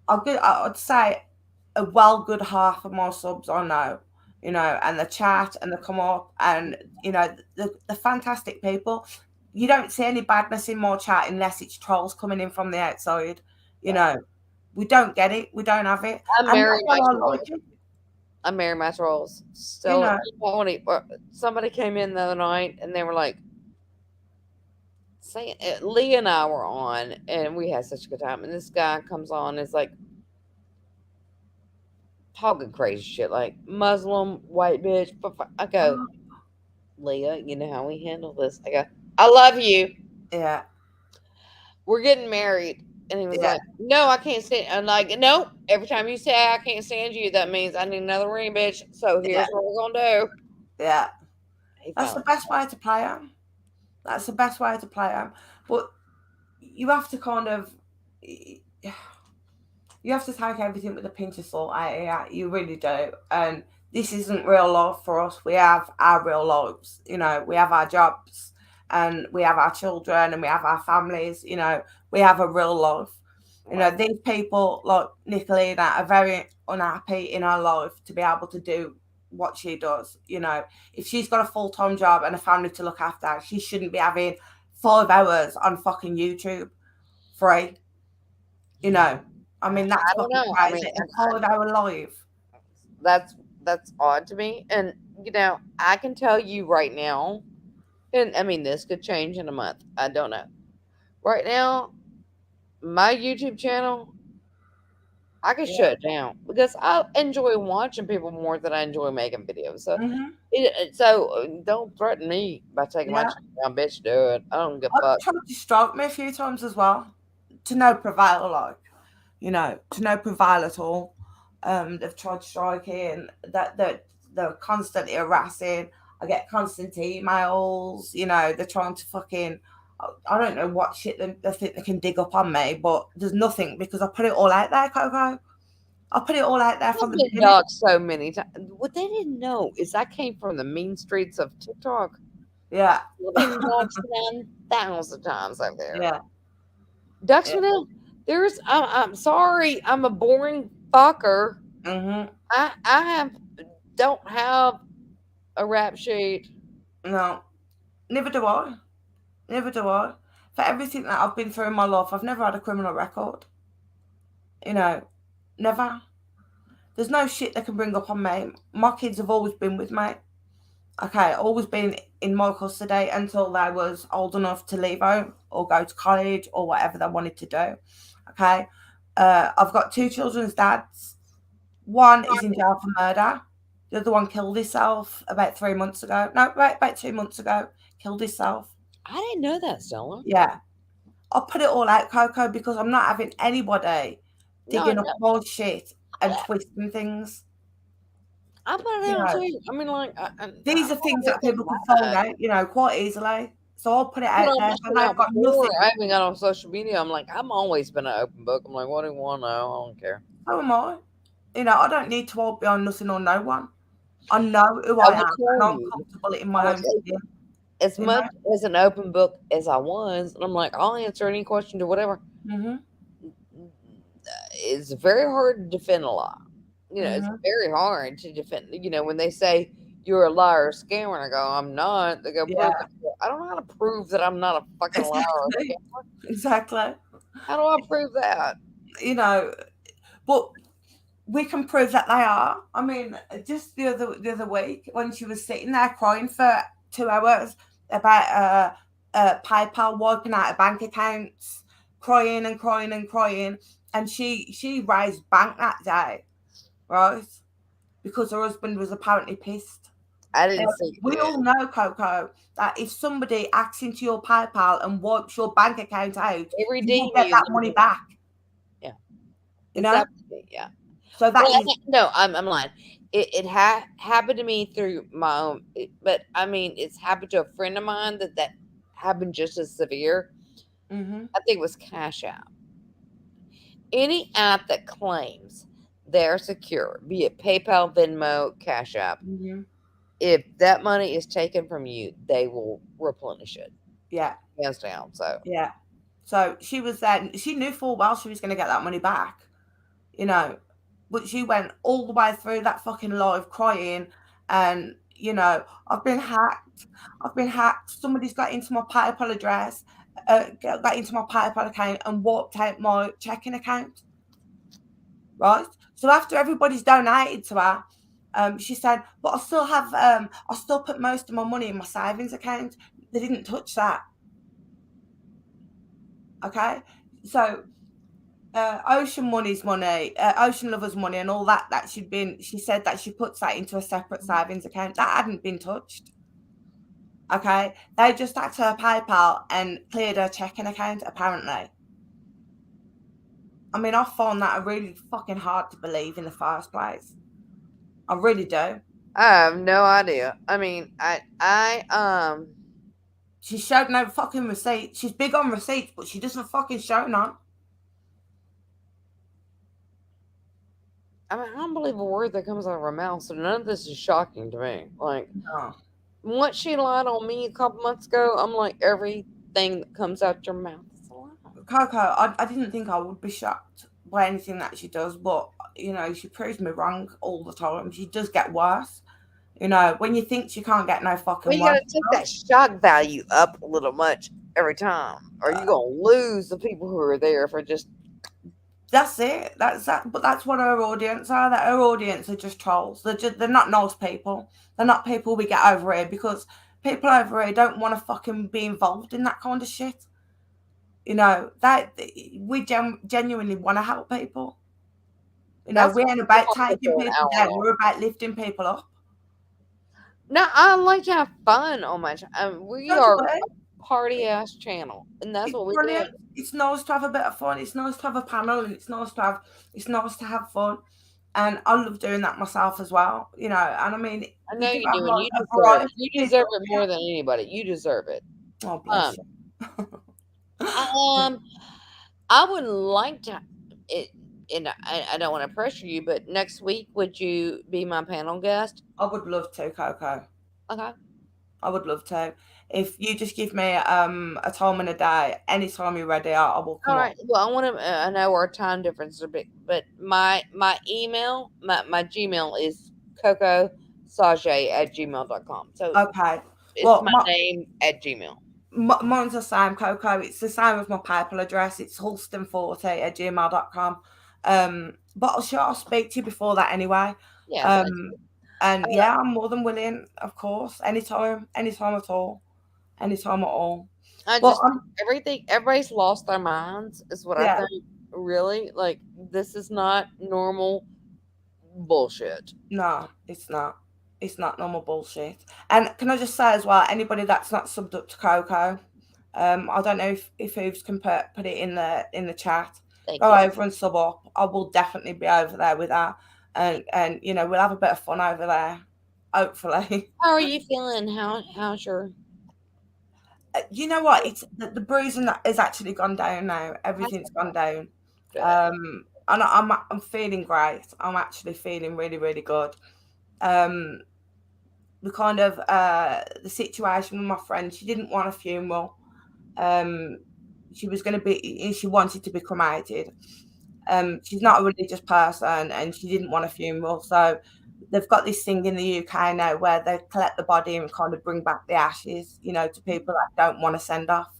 I'd say a good half of my subs I know. And the chat and the come up and the fantastic people. You don't see any badness in my chat unless it's trolls coming in from the outside. We don't get it. We don't have it. I marry my trolls. So somebody came in the other night and they were like, saying Lee and I were on and we had such a good time. And this guy comes on and is like talking crazy shit like Muslim, white bitch. I go, Leah, you know how we handle this. I go, I love you. Yeah. We're getting married. And he was like, no, I can't stand. I'm like, no, every time you say I can't stand you, that means I need another ring, bitch. So here's what we're going to do. Yeah. That's the best way to play them. That's the best way to play them. But you have to kind of, you have to take everything with a pinch of salt. You really do. And this isn't real life for us. We have our real lives. We have our jobs and we have our children and we have our families. We have a real life. These people like Nikalina are very unhappy in her life to be able to do what she does. If she's got a full-time job and a family to look after, she shouldn't be having 5 hours on fucking YouTube free. I mean, that's fucking crazy. A 5-hour live. That's odd to me. And I can tell you right now, and I mean this could change in a month. I don't know. Right now, my YouTube channel, I can shut it down because I enjoy watching people more than I enjoy making videos. So, so don't threaten me by taking my channel down, bitch. Do it. I don't give a fuck. Tried to strike me a few times as well, to no prevail. To no prevail at all. They've tried striking. That they're constantly harassing. I get constant emails. They're trying to fucking. I don't know what shit they think they can dig up on me, but there's nothing because I put it all out there, Coco. I put it all out there from the beginning. So many times. What they didn't know is I came from the mean streets of TikTok. Yeah. Been doxed 1,000 times out there. Yeah. Ducks me down. I'm sorry, I'm a boring fucker. Mm-hmm. I don't have a rap sheet. No, neither do I. Neither do I. For everything that I've been through in my life, I've never had a criminal record. You know, never. There's no shit they can bring up on me. My kids have always been with me. Okay, always been in my custody until they was old enough to leave home or go to college or whatever they wanted to do. Okay, I've got two children's dads. One is in jail for murder. The other one killed himself about 3 months ago. No, right, about 2 months ago. Killed himself. I didn't know that, Stella. Yeah. I'll put it all out, Coco, because I'm not having anybody digging No, up bullshit and twisting things. I put it You out know, too. I mean, like, these are things that people can find out, quite easily. So I'll put it But out I there. must And put I've out got before. nothing. I haven't got on social media. I'm like, I'm always been an open book. I'm like, what do you want to know? I don't care. So am I. I don't need to hold behind nothing or no one. I know who I am, and I'm comfortable in my own skin. As much as an open book as I was, and I'm like, I'll answer any question to whatever. Mm-hmm. It's very hard to defend a lie. It's Mm-hmm. very hard to defend. When they say you're a liar or scammer, and I go, I'm not. They go, prove Yeah. it. I don't know how to prove that I'm not a fucking liar or a scammer. Exactly. How do I prove that? But we can prove that they are. I mean, just the other week when she was sitting there crying for 2 hours about PayPal wiping out her bank accounts, crying and crying and crying, and she raised bank that day, right? Because her husband was apparently pissed. I didn't see. We all know, Coco, that if somebody acts into your PayPal and wipes your bank account out, you will get that money back. Yeah. Exactly. Yeah. So that is no, I'm lying. It happened to me through my own, but I mean, it's happened to a friend of mine that happened just as severe. Mm-hmm. I think it was Cash App. Any app that claims they're secure, be it PayPal, Venmo, Cash App, Mm-hmm. if that money is taken from you, they will replenish it. Yeah. Hands down. So yeah. So she was there. She knew full well she was going to get that money back, but she went all the way through that fucking live crying, and I've been hacked. Somebody's got into my PayPal address, got into my PayPal account and wiped out my checking account. Right. So after everybody's donated to her, she said, but I still put most of my money in my savings account. They didn't touch that. Okay. So Ocean Money's money, Ocean Lover's money and all that she said that she puts that into a separate savings account. That hadn't been touched. Okay. They just hacked her PayPal and cleared her checking account, apparently. I mean, I found that really fucking hard to believe in the first place. I really do. I have no idea. I mean, she showed no fucking receipts. She's big on receipts, but she doesn't fucking show none. I mean, I don't believe a word that comes out of her mouth, so none of this is shocking to me. Like, once she lied on me a couple months ago, I'm like, everything that comes out your mouth is a lie. Coco, I didn't think I would be shocked by anything that she does, but, she proves me wrong all the time. She does get worse. When you think she can't get no fucking you gotta take that shock value up a little much every time, or you're gonna lose the people who are there for just. That's it. That's that. But that's what her audience are. That her audience are just trolls. They're not nice people. They're not people we get over here, because people over here don't want to fucking be involved in that kind of shit. That we genuinely want to help people. We ain't about taking people down. We're about lifting people up. No, I like to have fun on my channel. We are a party ass channel, and that's what we do. It's nice to have a bit of fun. It's nice to have a panel, and it's nice to have fun. And I love doing that myself as well. And I mean, I know you do, and you deserve it. You deserve it more than anybody. You deserve it. Oh, bless you. I would like to. And I don't want to pressure you, but next week, would you be my panel guest? I would love to, Coco. Okay. I would love to. If you just give me a time and a day, anytime you're ready, I will come All up. right. Well, I want to. I know our time differences are big, but my email, my Gmail is cocosage@gmail.com. So Okay. it's Well, my name at Gmail. mine's the same, Coco. It's the same with my PayPal address. It's hulston40@gmail.com. But I'll speak to you before that anyway. Yeah. Thank you. And yeah, I'm more than willing, of course, anytime at all, anytime at all. I But just everybody's lost their minds, is what I yeah, think. Really, like this is not normal bullshit. no, it's not. It's not normal bullshit. And can I just say as well, anybody that's not subbed up to Coco, I don't know if Hooves can put it in the chat. Thank Go you. over and sub up. I will definitely be over there with her, and you know we'll have a bit of fun over there, hopefully. How are you feeling? How's your? You know what? It's the bruising that has actually gone down now. Everything's gone down. Good. And I'm feeling great. I'm actually feeling really really good. The kind of the situation with my friend, she didn't want a funeral. She was going to be, she wanted to be cremated. She's not a religious person and she didn't want a funeral, so they've got this thing in the UK now where they collect the body and kind of bring back the ashes, you know, to people that don't want to send off,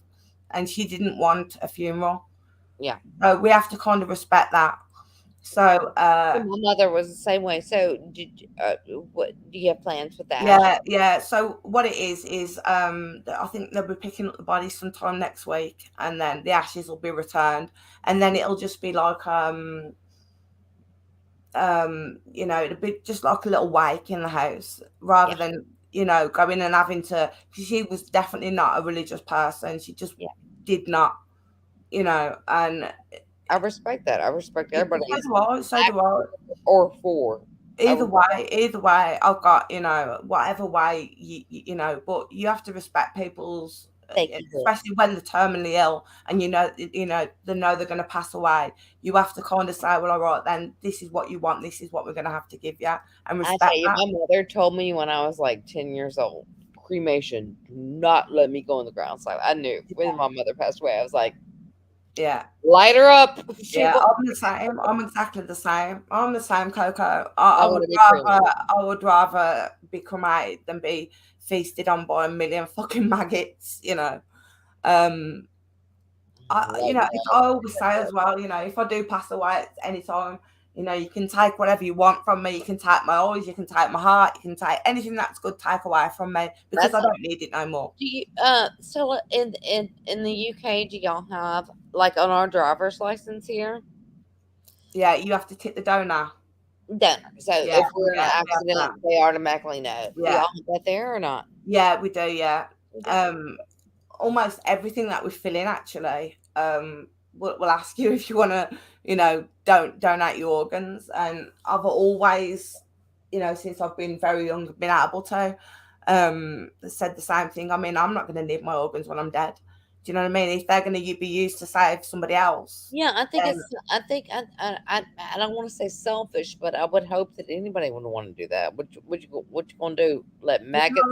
and she didn't want a funeral. Yeah. So we have to kind of respect that. So My mother was the same way. So, what do you have plans with that? yeah. So what it is I think they'll be picking up the body sometime next week, and then the ashes will be returned, and then it'll just be like you know, it'll be just like a little wake in the house rather than, you know, going and having to. She was definitely not a religious person. She just did not, you know, and I respect that. I respect everybody. So do I. Or for. Either way, I've got, you know, whatever way you know, but you have to respect people's, especially when they're terminally ill and you know they know they're going to pass away. You have to kind of say, well, all right, then this is what you want, this is what we're going to have to give you, and respect I tell you, that. my mother told me when I was like 10 years old, cremation, do not let me go on the ground. So I knew when my mother passed away, I was like, yeah, light her up. Yeah, I'm the same. I'm exactly the same. I'm the same, Coco. I would rather be cremated than be feasted on by a million fucking maggots, you know. You know, I always say as well, you know, if I do pass away at any time, you know, you can take whatever you want from me. You can take my eyes, you can take my heart, you can take anything that's good, take away from me, because I don't need it no more. Do you so in the UK, do y'all have, like, on our driver's license here? Yeah, you have to tip the donor. So if we're in an accident, they automatically know. Do y'all have that there or not? Yeah, we do, yeah. Almost everything that we fill in actually, we'll ask you if you want to, you know, donate your organs. And I've always, you know, since I've been very young, been able to said the same thing. I mean, I'm not going to need my organs when I'm dead. Do you know what I mean? If they're going to be used to save somebody else. Yeah, I think I don't want to say selfish, but I would hope that anybody would want to do that. What you going to do? Let maggots?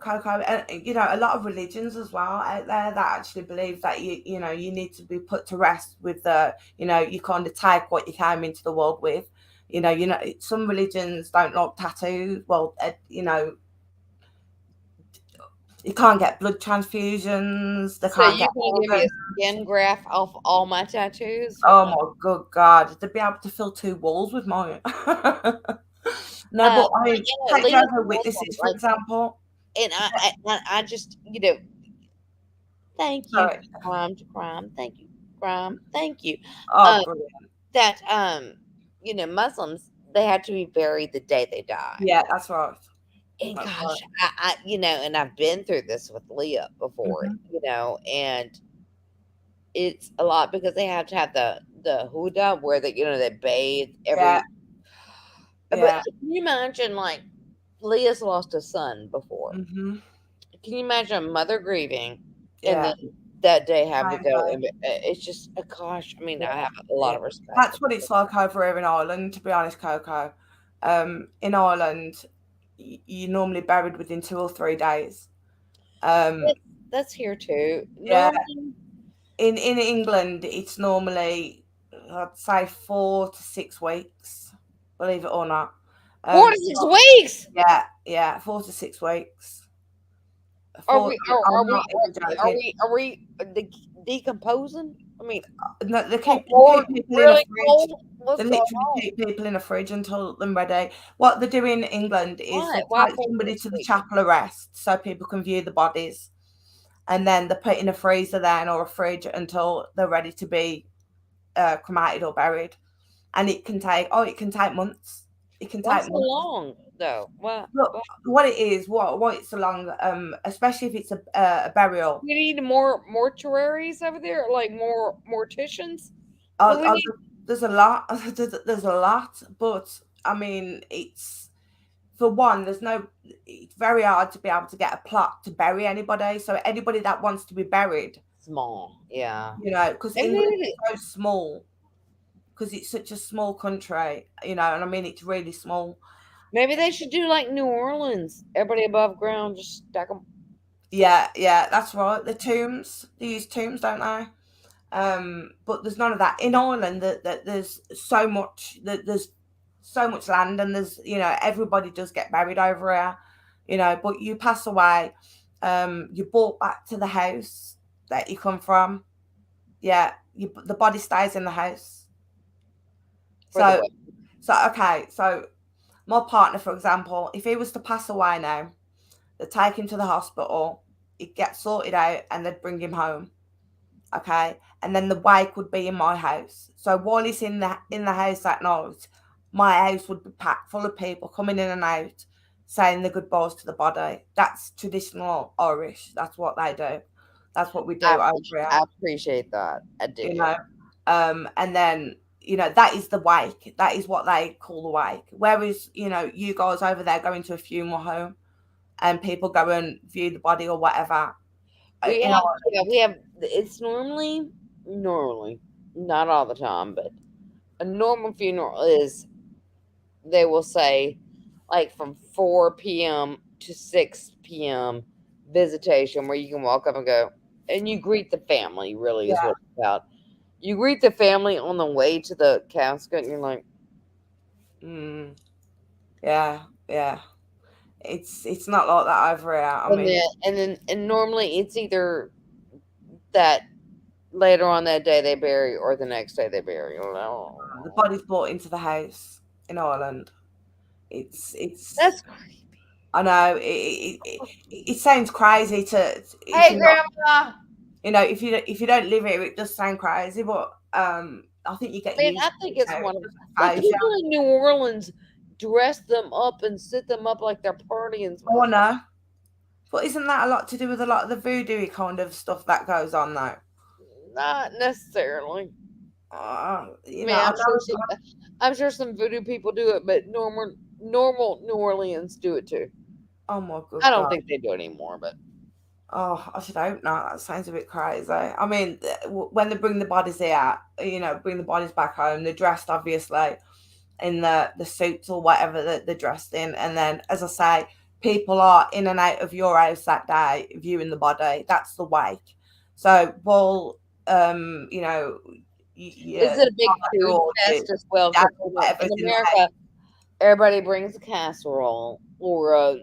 Coco, and you know, a lot of religions as well out there that actually believe that you know you need to be put to rest with the, you know, you kind of take what you came into the world with. You know, some religions don't like tattoos. Well, you know, you can't get blood transfusions. They can't So you're going to give me a skin graft off all my tattoos? Oh my good God! They'd be able to fill 2 walls with mine. No, but I mean, take Jehovah's Witnesses, for example. And I just, you know, thank you, crime, thank you, crime, thank you. Oh, brilliant. That you know, Muslims, they had to be buried the day they die. Yeah, that's right. And gosh, I you know, and I've been through this with Leah before, you know, and it's a lot because they have to have the huda where they, you know, they bathe every. But can you imagine, like, Leah's lost a son before? Can you imagine a mother grieving and then that day having to go? And it's just a gosh. I mean, I have a lot of respect. That's what it's like over here in Ireland, to be honest, Coco. In Ireland, you're normally buried within 2 or 3 days. That's here too. Yeah. Normally, In England, it's normally, I'd say, 4 to 6 weeks. Believe it or not. 4 to 6 weeks. Yeah, 4 to 6 weeks. Are we? I'm not even joking. Are we decomposing? I mean, No, they or keep people in a really fridge. cold? What's They going literally on? keep people in a fridge until they're ready. What they do in England is they Why take 4 to somebody 6 to the weeks? chapel arrest so people can view the bodies, and then they put in a freezer then or a fridge until they're ready to be cremated or buried. And it can take months. It can Why take so months. long though? Look, what it is, what it's so long, especially if it's a burial. We need more mortuaries over there, like more morticians. Oh, What we need? there's a lot. There's a lot, but I mean, it's for one. There's no. It's very hard to be able to get a plot to bury anybody. So anybody that wants to be buried, Small, yeah. because Maybe England they is so small, because it's such a small country, and I mean it's really small. Maybe they should do like New Orleans. Everybody above ground, just stack them. Yeah, that's right. The tombs, they use tombs, don't they? But there's none of that in Ireland. That there's so much there's so much land, and there's everybody does get buried over here, but you pass away, you're brought back to the house that you come from. Yeah, the body stays in the house. So okay, so my partner, for example, if he was to pass away now, they'd take him to the hospital, he'd get sorted out, and they'd bring him home. Okay, and then the wake would be in my house. So while he's in the house that night, my house would be packed full of people coming in and out, saying the goodbyes to the body. That's traditional Irish. That's what they do. That's what we do over here. I appreciate that. I do. And then that is the wake. That is what they call the wake. Whereas you guys over there going to a funeral home, and people go and view the body or whatever. We have. It's normally, not all the time, but a normal funeral is, they will say, like from 4 p.m. to 6 p.m. visitation, where you can walk up and go, and you greet the family. Really, is what it's about. You greet the family on the way to the casket, and you're like, yeah. It's not like that over here. I mean, and normally it's either that later on that day they bury, or the next day they bury. The body's brought into the house in Ireland. It's that's creepy. I know it sounds crazy to. Hey, Grandma. If you don't live here, it does sound crazy, but I think you get. I think it's wonderful. Like people in New Orleans dress them up and sit them up like they're partying. Oh, no. But isn't that a lot to do with a lot of the voodoo kind of stuff that goes on, though? Not necessarily. I'm sure some voodoo people do it, but normal New Orleans do it too. Oh my god! I don't think they do it anymore, but I should hope not. That sounds a bit crazy. I mean, when they bring the bodies here, bring the bodies back home, they're dressed obviously in the suits or whatever that they're dressed in, and then, as I say, people are in and out of your house that day viewing the body. That's the wake. So, well, is it a big food fest as well? In America, everybody brings a casserole or a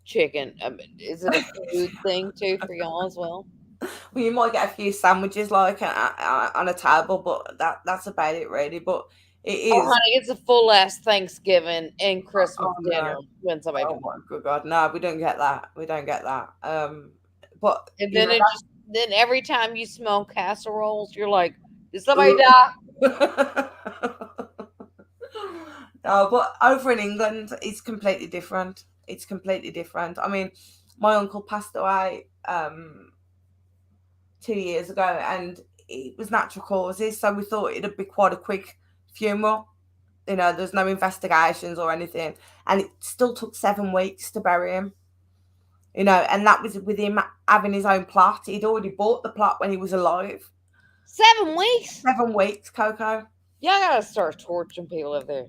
chicken. Is it a food thing too for y'all as well? Well, you might get a few sandwiches like on a table, but that's about it really. But it is. Oh, honey, it's a full ass Thanksgiving and Christmas dinner when somebody. Oh my good God, no, we don't get that. We don't get that. But and then then every time you smell casseroles, you're like, did somebody die? No, but over in England, it's completely different. It's completely different. I mean, my uncle passed away 2 years ago, and it was natural causes, so we thought it'd be quite a quick funeral. There's no investigations or anything, and it still took 7 weeks to bury him. And that was with him having his own plot. He'd already bought the plot when he was alive. 7 weeks? 7 weeks, Coco. Y'all gotta start torturing people over there.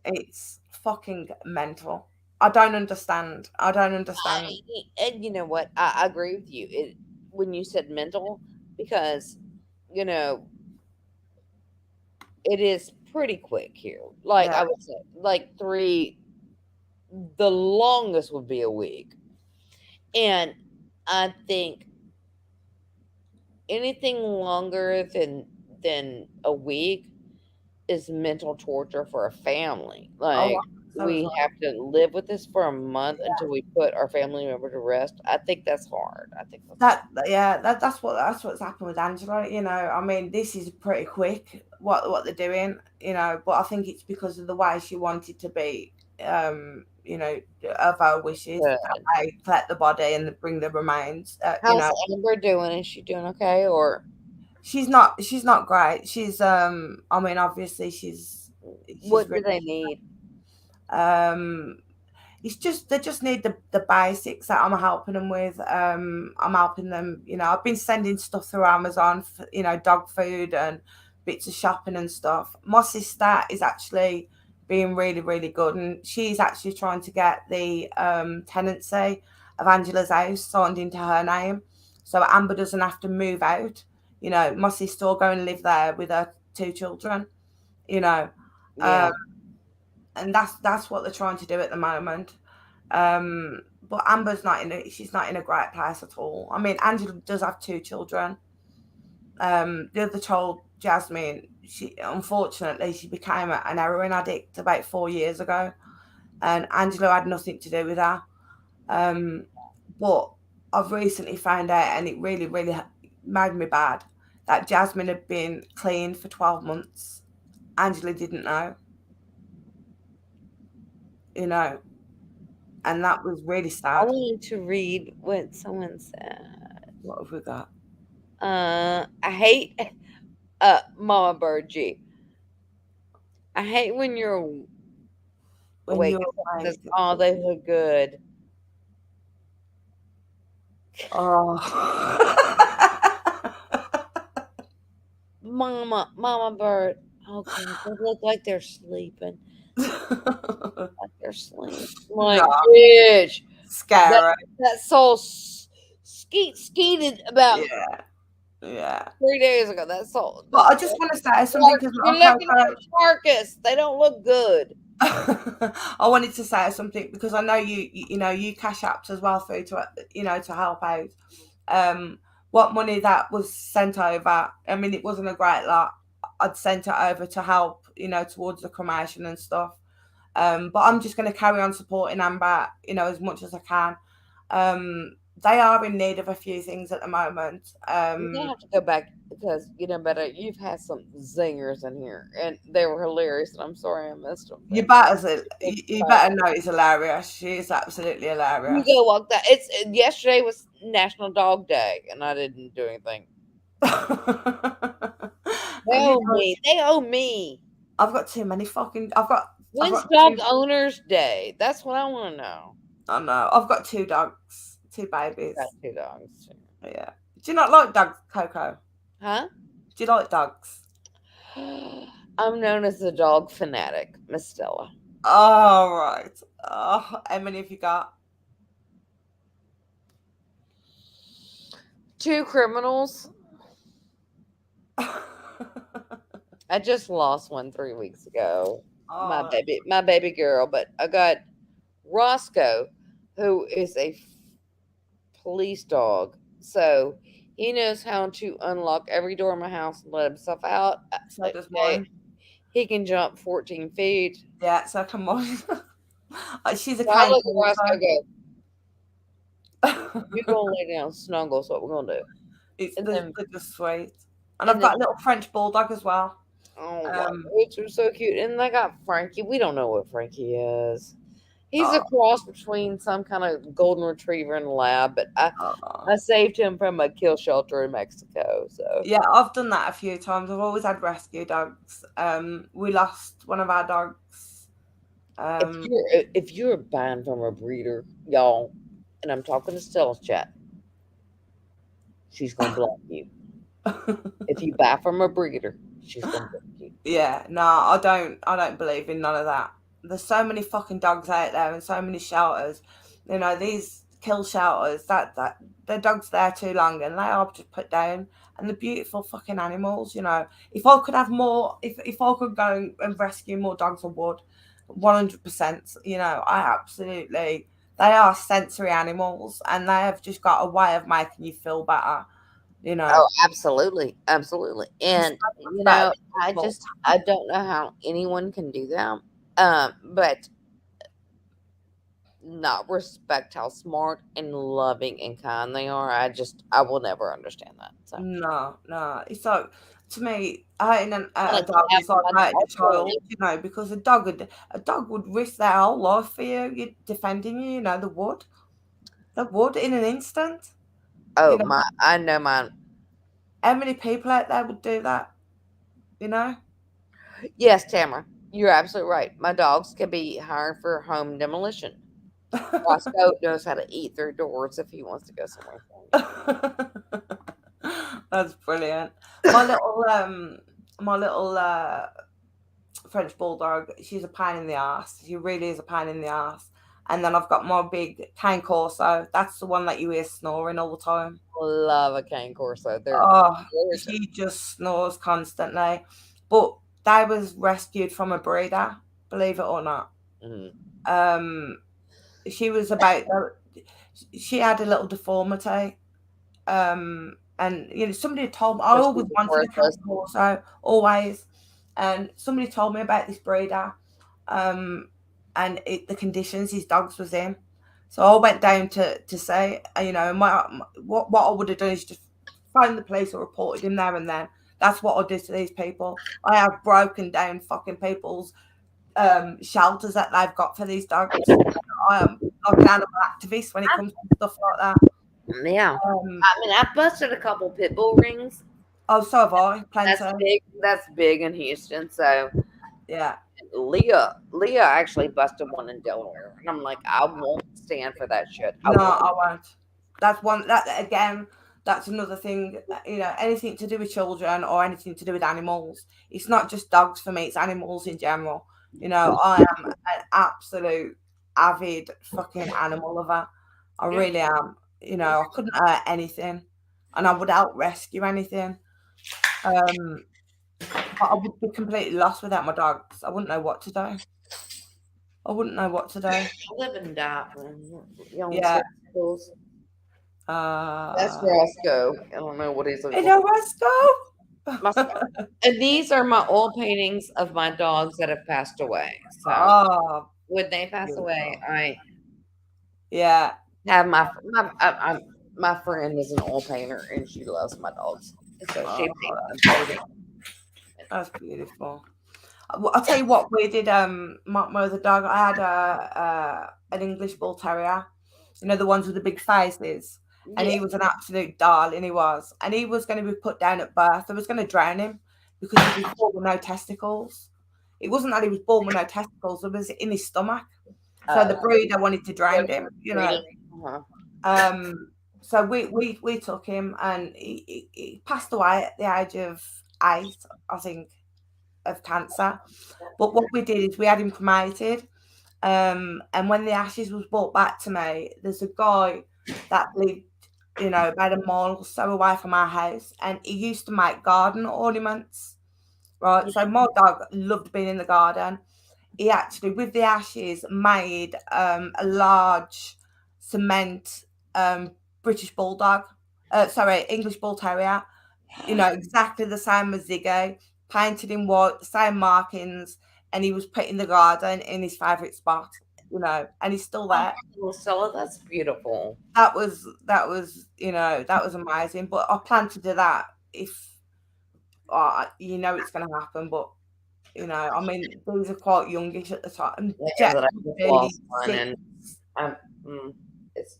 It's fucking mental. I don't understand. I don't understand. And you know what? I agree with you. When you said mental, because you know it is pretty quick here. Like Yeah. I would say, like 3. The longest would be a week, and I think anything longer than a week is mental torture for a family. Oh, Like so as we well. have to live with this for a month until we put our family member to rest. I think that's hard. I think that's That's what's happened with Angela. I mean, this is pretty quick. What they're doing. But I think it's because of the way she wanted to be. Of her wishes good. that they collect the body and bring the remains. How's Amber doing? Is she doing okay or She's not great. She's I mean, obviously she's what do really they need? um it's just they just need the basics that I'm helping them with. I'm helping them. I've been sending stuff through Amazon for, dog food and bits of shopping and stuff. My sister is actually being really, really good, and she's actually trying to get the tenancy of Angela's house signed into her name, so Amber doesn't have to move out. My sister will go and live there with her 2 children. You know, Yeah. and that's what they're trying to do at the moment. But Amber's she's not in a great place at all. I mean, Angela does have 2 children. The other child, Jasmine, she unfortunately she became an heroin addict about 4 years ago, and Angela had nothing to do with her. But I've recently found out, and it really, really made me bad, that Jasmine had been clean for 12 months. Angela didn't know, and that was really I sad. wanted to read what someone said. What have we got? I hate Mama Bird G. I hate when you're When awake you're and says, like, "Oh, they look good." oh. Mama Bird. Oh God, they look like they're sleeping. Like they're sleeping. Like, No, bitch, that scary. that soul skeeted about Yeah, yeah. 3 days ago. That soul. But I just want to say something because You're looking at a carcass. They don't look good. I wanted to say something because I know you cash apps as well through to help out. What money that was sent over, I mean, it wasn't a great lot. I'd sent it over to help towards the cremation and stuff. But I'm just going to carry on supporting Amber as much as I can. They are in need of a few things at the moment. You're gonna have to go back because better. You've had some zingers in here, and they were hilarious. And I'm sorry I missed them. You better know it's hilarious. She is absolutely You hilarious. go walk that. Yesterday was National Dog Day, and I didn't do anything. They owe me. They owe me. I've got too many fucking. I've got When's Dog Owners Day? That's what I want to know. I know. I've got 2 dogs, 2 babies. Got 2 dogs. Yeah. Do you not like dogs, Coco? Huh? Do you like dogs? I'm known as the dog fanatic, Miss Stella. Oh, right. Oh, how many have you got? 2 criminals. I just lost one 3 weeks ago. Oh. My baby girl. But I got Roscoe, who is a police dog. So he knows how to unlock every door in my house and let himself out. So does mine. He can jump 14 feet. Yeah, so come on. She's a So I kind look at Roscoe go, you're going to lay down snuggle. That's what we're going to do. They're just sweet. And I've got a little French bulldog as well. Oh, which are so cute. And I got Frankie. We don't know what Frankie is. He's a cross between some kind of golden retriever and lab, but I saved him from a kill shelter in Mexico. So yeah, I've done that a few times. I've always had rescue dogs. We lost one of our dogs. If you're buying from a breeder, y'all, and I'm talking to Stella's chat, she's gonna block you. If you buy from a breeder, she's gonna block you. Yeah, no, I don't believe in none of that. there's so many fucking dogs out there and so many shelters. You know, these kill shelters, that the dogs there too long and they are just put down. And the beautiful fucking animals, you know. If I could have more, if I could go and rescue more dogs, I would. 100%. You know, I absolutely. They are sensory animals, and they have just got a way of making you feel better. You know, Oh, absolutely, absolutely. And better than people. I don't know how anyone can do that. But not respect how smart and loving and kind they are. I will never understand that. So No, no. It's like to me, hating I a like to dog have is like my hating a dog for child, me. you know, because a dog would risk their whole life for you, defending you. You know, they would in an instant. You Oh know, my, I know mine. how many people out there would do that? You know. Yes, Tamara, you're absolutely right. My dogs can be hired for home demolition. Roscoe knows how to eat through doors if he wants to go somewhere. That's brilliant. My little French bulldog. She's a pain in the ass. She really is a pain in the ass. And then I've got my big cane corso. That's the one that you hear snoring all the time. Love a cane corso. They're Oh, gorgeous. she just snores constantly. But they was rescued from a breeder, believe it or not. Mhm. Um, she was about. She had a little deformity. And you know, somebody told me I Was always she wanted a cane worthless? corso, always. And somebody told me about this breeder, um, and the conditions his dogs was in. So I went down to say, you know, what I would have done is just phoned the police or reported him there and then. That's what I did to these people. I have broken down fucking people's shelters that they've got for these dogs. I am like an animal activist when it comes to stuff like that. Yeah. Um, I mean, I busted a couple pit bull rings. oh, so have I. That's Plenty. big. That's big in Houston. So Yeah. Leah actually busted one in Delaware, and I'm like, I won't stand for that shit. I No, won't. I won't. That's one. That again. That's another thing. You know, anything to do with children or anything to do with animals. It's not just dogs for me. It's animals in general. You know, I am an absolute avid fucking animal lover. I really am. You know, I couldn't hurt anything, and I would out rescue anything. Um, but I would be completely lost without my dogs. I wouldn't know what to do. I wouldn't know what to do. I live and die. Young Yeah. schools. That's Uh, Roscoe. I don't know what he's looking hello, Roscoe. my, and these are my oil paintings of my dogs that have passed away. So Oh, when they pass away, beautiful. I Yeah. have my friend is an oil painter and she loves my dogs. So she Oh, paints them for me. that's beautiful. I'll tell you what we did. My other dog. I had an English bull terrier. You know the ones with the big faces, and Yeah. he was an absolute darling. He was, and he was going to be put down at birth. I was going to drown him because he was born with no testicles. It wasn't that he was born with no testicles; it was in his stomach. So the breeder wanted to drown him. You know. Uh-huh. So we took him, and he passed away at the age of 8, I think, of cancer. But what we did is we had him cremated. And when the ashes was brought back to me, there's a guy that lived, you know, about a mile or so away from our house, and he used to make garden ornaments. Right. So my dog loved being in the garden. He actually, with the ashes, made a large cement British bulldog. Sorry, English bull terrier. You know, exactly the same as Ziggy, painted in white, the same markings, and he was put in the garden in his favourite spot. You know, and he's still there. Well, Stella, that's beautiful. You know, that was amazing. But I plan to do that if you know it's going to happen. But you know, I mean, these are quite youngish at the time. Yeah, Jet that I would just be lost one, 6. and I'm, it's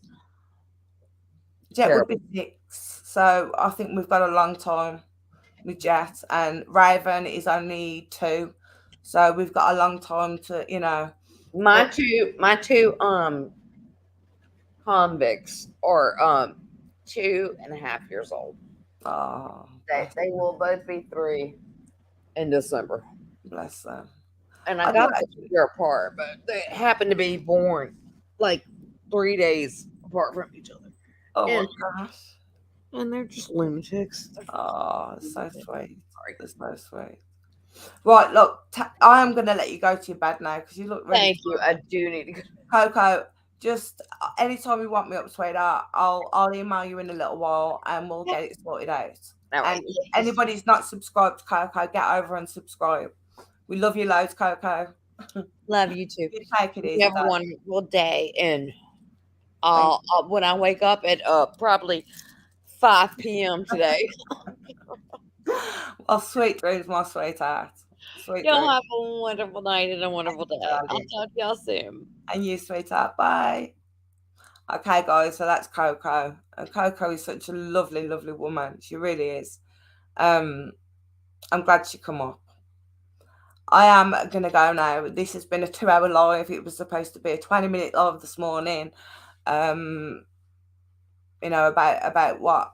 Jet would terrible. be 6. So I think we've got a long time with Jet, and Raven is only 2. So we've got a long time to, you know. My But two convicts are 2.5 years old. oh, They will both be 3 in December. bless them. And I I got do them a year apart, but they happened to be born like 3 days apart from each other. Oh And, my gosh. and they're just lunatics. Oh, it's so sweet. It's so sweet. Right, look, I am going to let you go to your bed now because you look really. Thank you. I do need to go. Coco, just anytime you want me up, sweetheart, I'll email you in a little while and we'll get it sorted out. All right. And if anybody's not subscribed to Coco, get over and subscribe. We love you loads, Coco. Love you too. You take it easy. You have a darling. wonderful day. And when I wake up at probably 5 p.m. today. Well, sweet dreams, my sweetheart. Sweet Y'all dreams. have a wonderful night and a wonderful day. I'll talk to y'all soon. And you, sweetheart. Bye. Okay, guys, so that's Coco. And Coco is such a lovely, lovely woman. She really is. I'm glad she come up. I am going to go now. This has been a 2-hour live. It was supposed to be a 20-minute live this morning. About what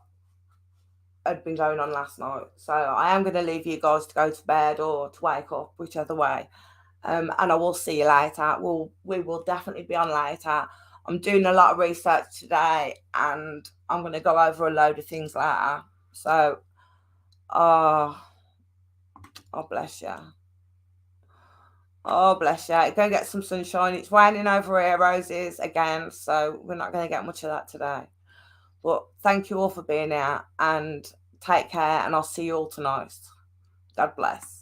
had been going on last night. So I am going to leave you guys to go to bed or to wake up, whichever way. And I will see you later. We will definitely be on later. I'm doing a lot of research today and I'm going to go over a load of things later. So, oh bless you. Oh, bless you. Go get some sunshine. It's raining over here, Roses, again. So we're not going to get much of that today. But thank you all for being here and take care. And I'll see you all tonight. God bless.